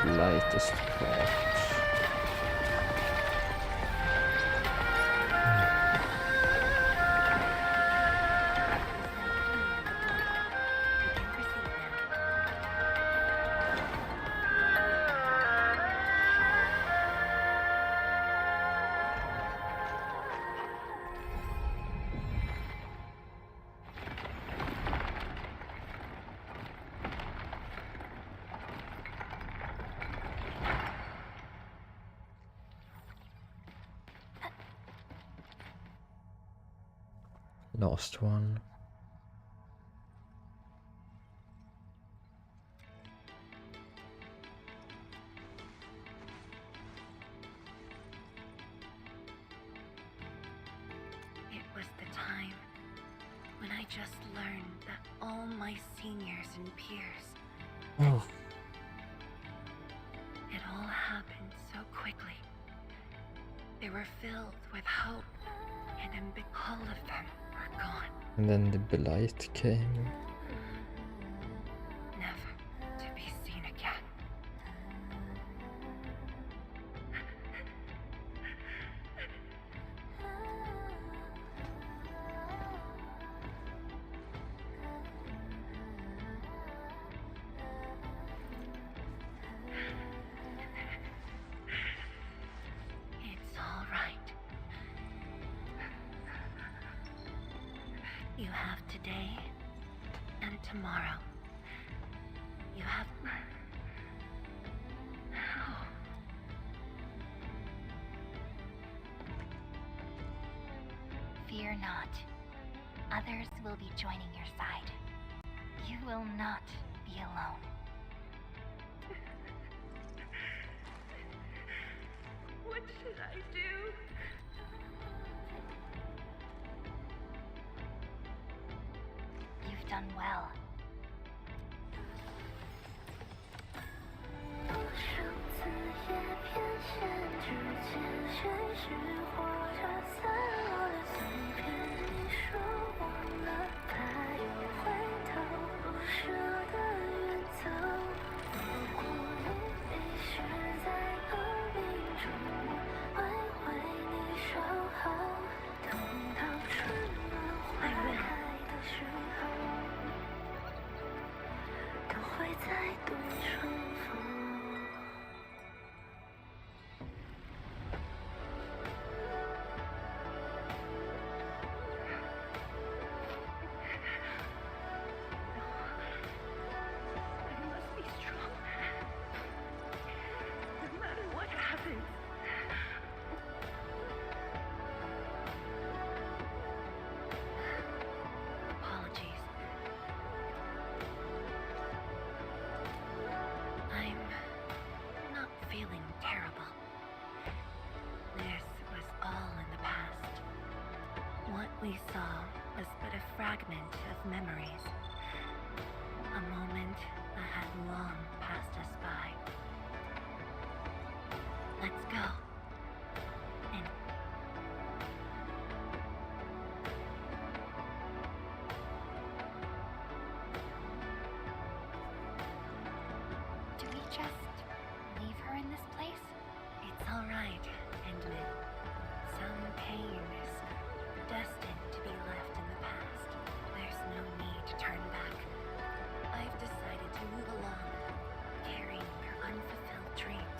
The lightest part. Last one. It was the time when I just learned that all my seniors and peers, Oh, it all happened so quickly. They were filled with hope, and all of them were gone, and then the blight came. never to be seen again. It's all right. You have today and tomorrow. You have... Oh. Fear not. Others will be joining your side. You will not be alone. What should I do? You've done well. I must be strong. No matter what happens. Apologies. I'm not feeling terrible. This was all in the past. What we saw was but a fragment of memories. A moment that had long passed us by. Let's go. And Do we just leave her in this place? it's all right, Endman. Some pain is destined to be left in the past. There's no need to turn back. I've decided to move along, carrying your unfulfilled dreams.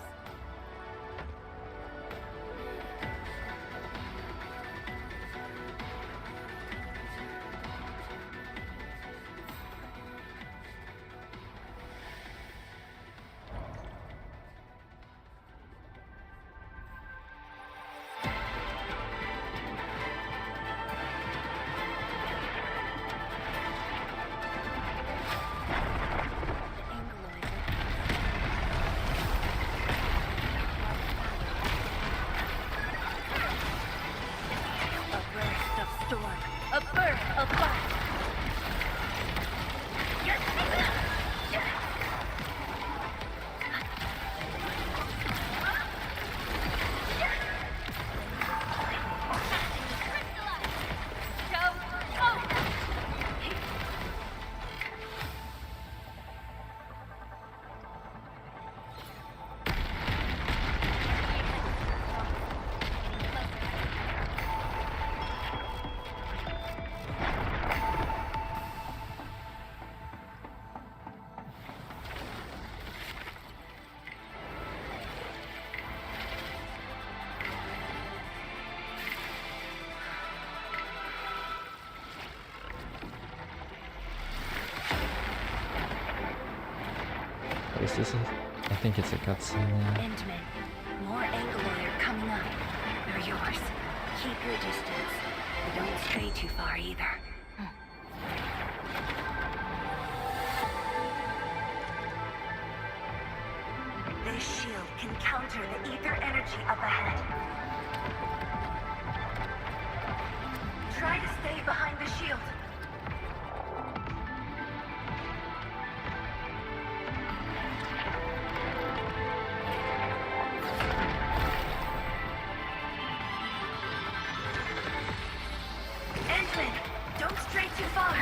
A burst of light! Is this I think it's a cutscene. Endman, more Angoloi are coming up. They're yours. Keep your distance. But don't stray too far either. This shield can counter the ether energy up ahead. Try to stay behind the shield. Endfield, don't stray too far.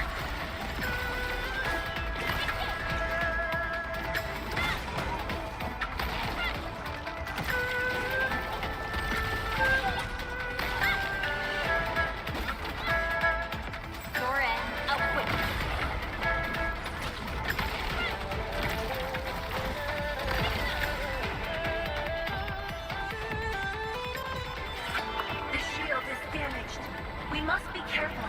We must be careful.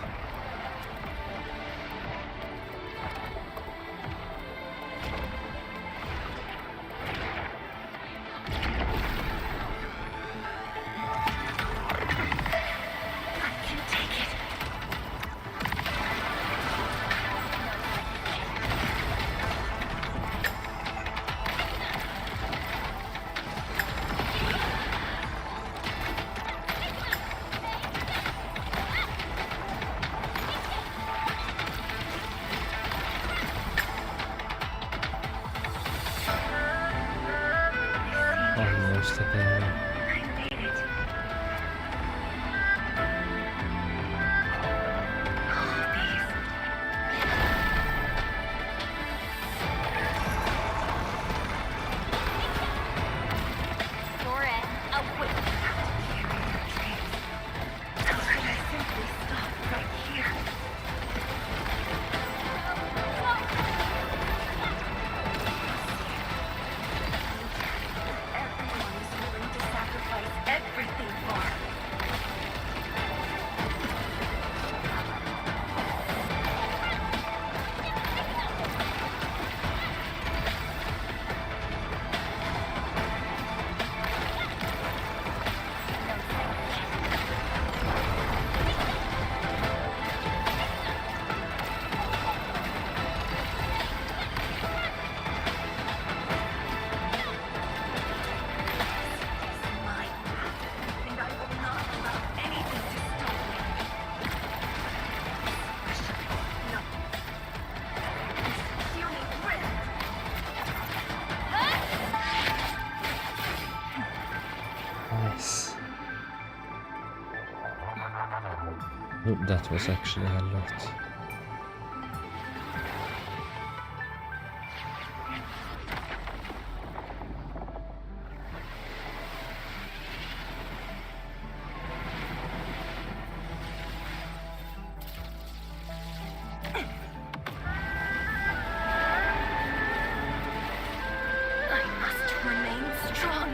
I can take it. Almost there. I made it. All of these. Soren, away! How could I simply stop right here? Everyone is willing to sacrifice everything for. My path, and I will not allow anything to stop me. No. This puny rift. Nice. Oh, that was actually a lot. I must remain strong.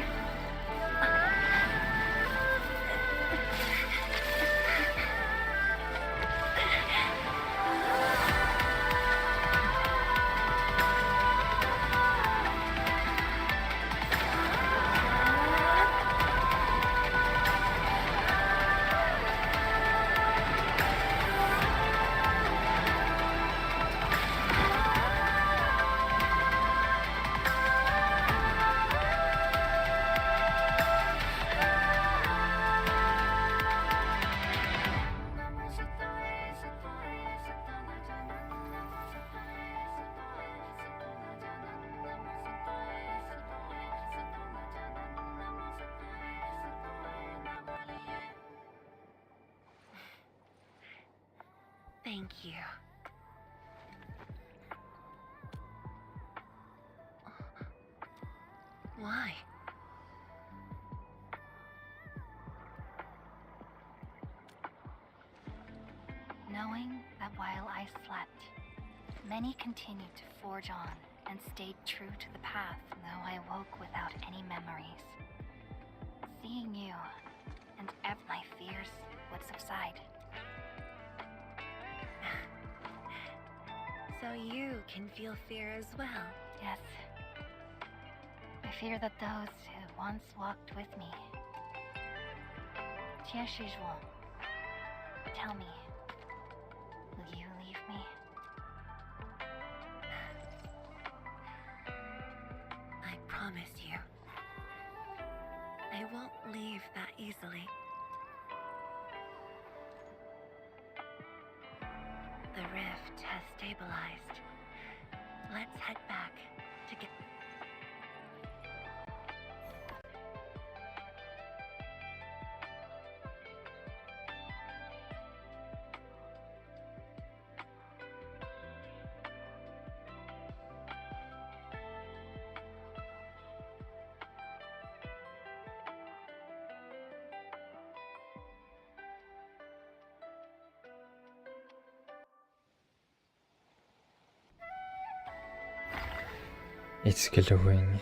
Thank you. Why? Knowing that while I slept, many continued to forge on and stayed true to the path, though I woke without any memories. Seeing you and my fears would subside. So you can feel fear as well. Yes. I fear that those who once walked with me, 天使说, Tell me, will you leave me? I promise you, I won't leave that easily. The rift has stabilized. Let's head back to get... It's glowing.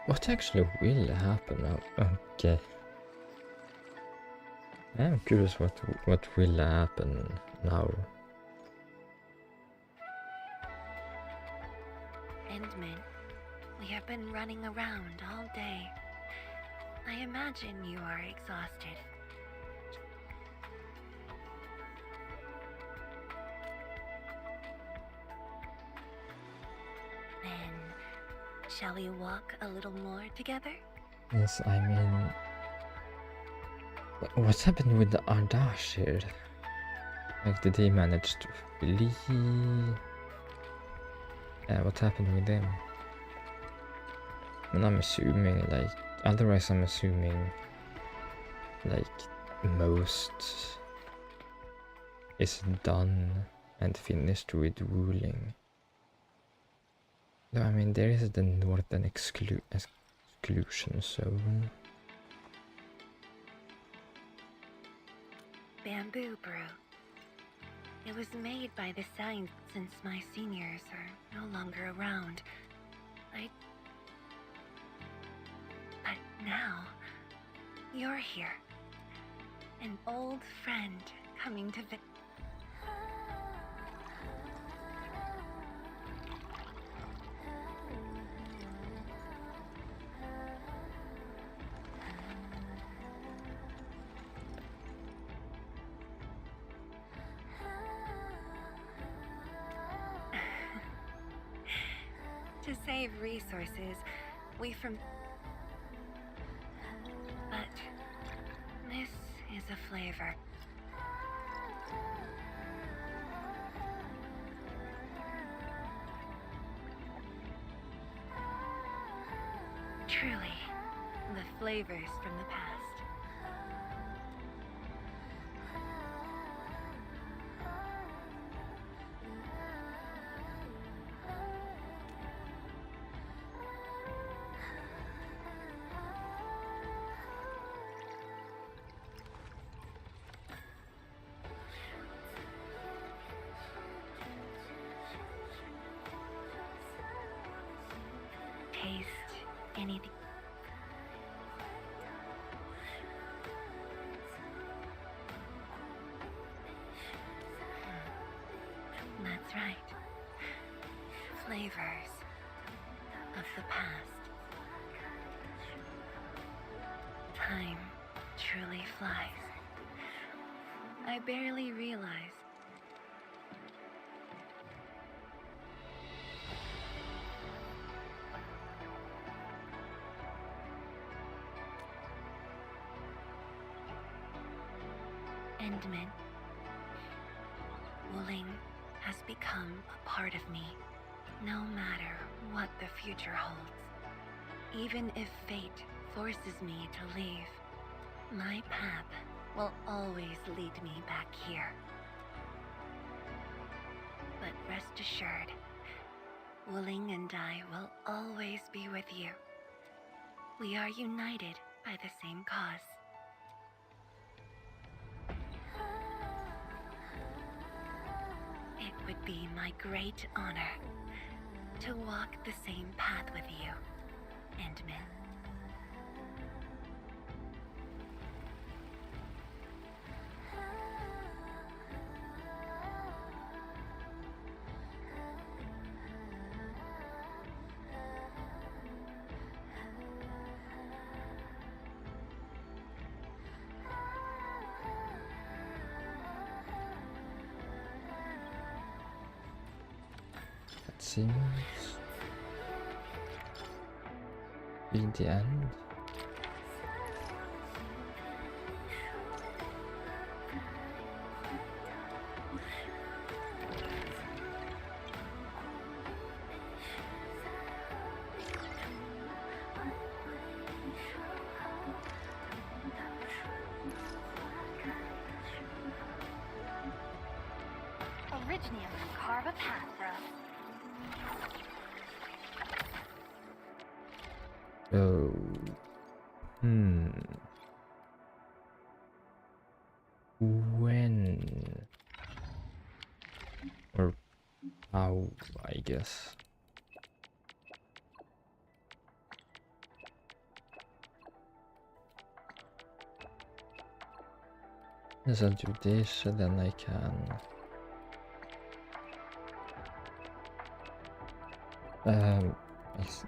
What actually will happen now? Okay. I'm curious what will happen now. Endman, we have been running around all day. I imagine you are exhausted. Then, shall we walk a little more together? Yes, I mean... What's happened with the Ardash here? Like, did he manage to flee? What happened with them? And I'm assuming, like... Otherwise I'm assuming... Like, most... is done and finished with ruling. No, I mean, there is the northern exclusion zone. Bamboo brew. It was made by the Signs since my seniors are no longer around. But now, you're here. An old friend coming to To save resources, but this is a flavor. Truly, the flavors from the past. Taste anything. That's right. Flavors of the past. Time truly flies. I barely realized. Endman. Wuling has become a part of me, no matter what the future holds. Even if fate forces me to leave, my path will always lead me back here. But rest assured, Wuling and I will always be with you. We are united by the same cause. It would be my great honor to walk the same path with you, Endman. seems be the end. Originium, carve a path for us. Oh. When or how, I guess. Yes, I'll do this and then I can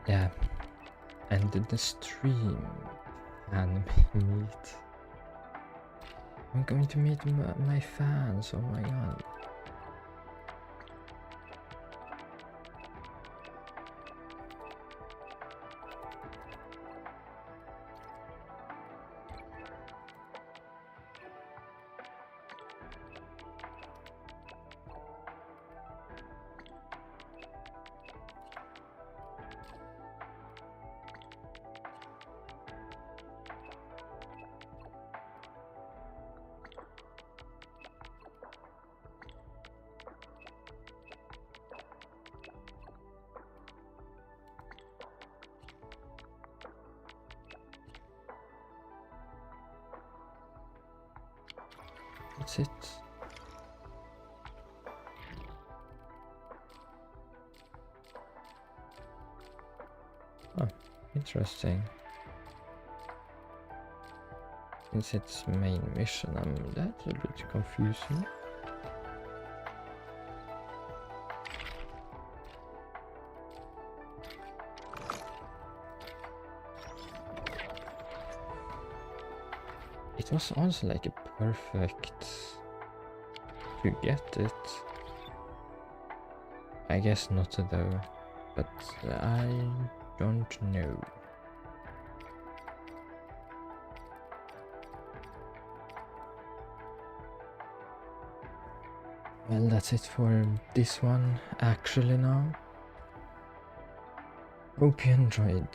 yeah, and the stream and meet. I'm going to meet my fans, oh my god. That's it. Oh, interesting. Since it's main mission, that's a bit confusing. It was also like a perfect to get it. I guess not though, but I don't know. Well, that's it for this one actually now. Hope you enjoyed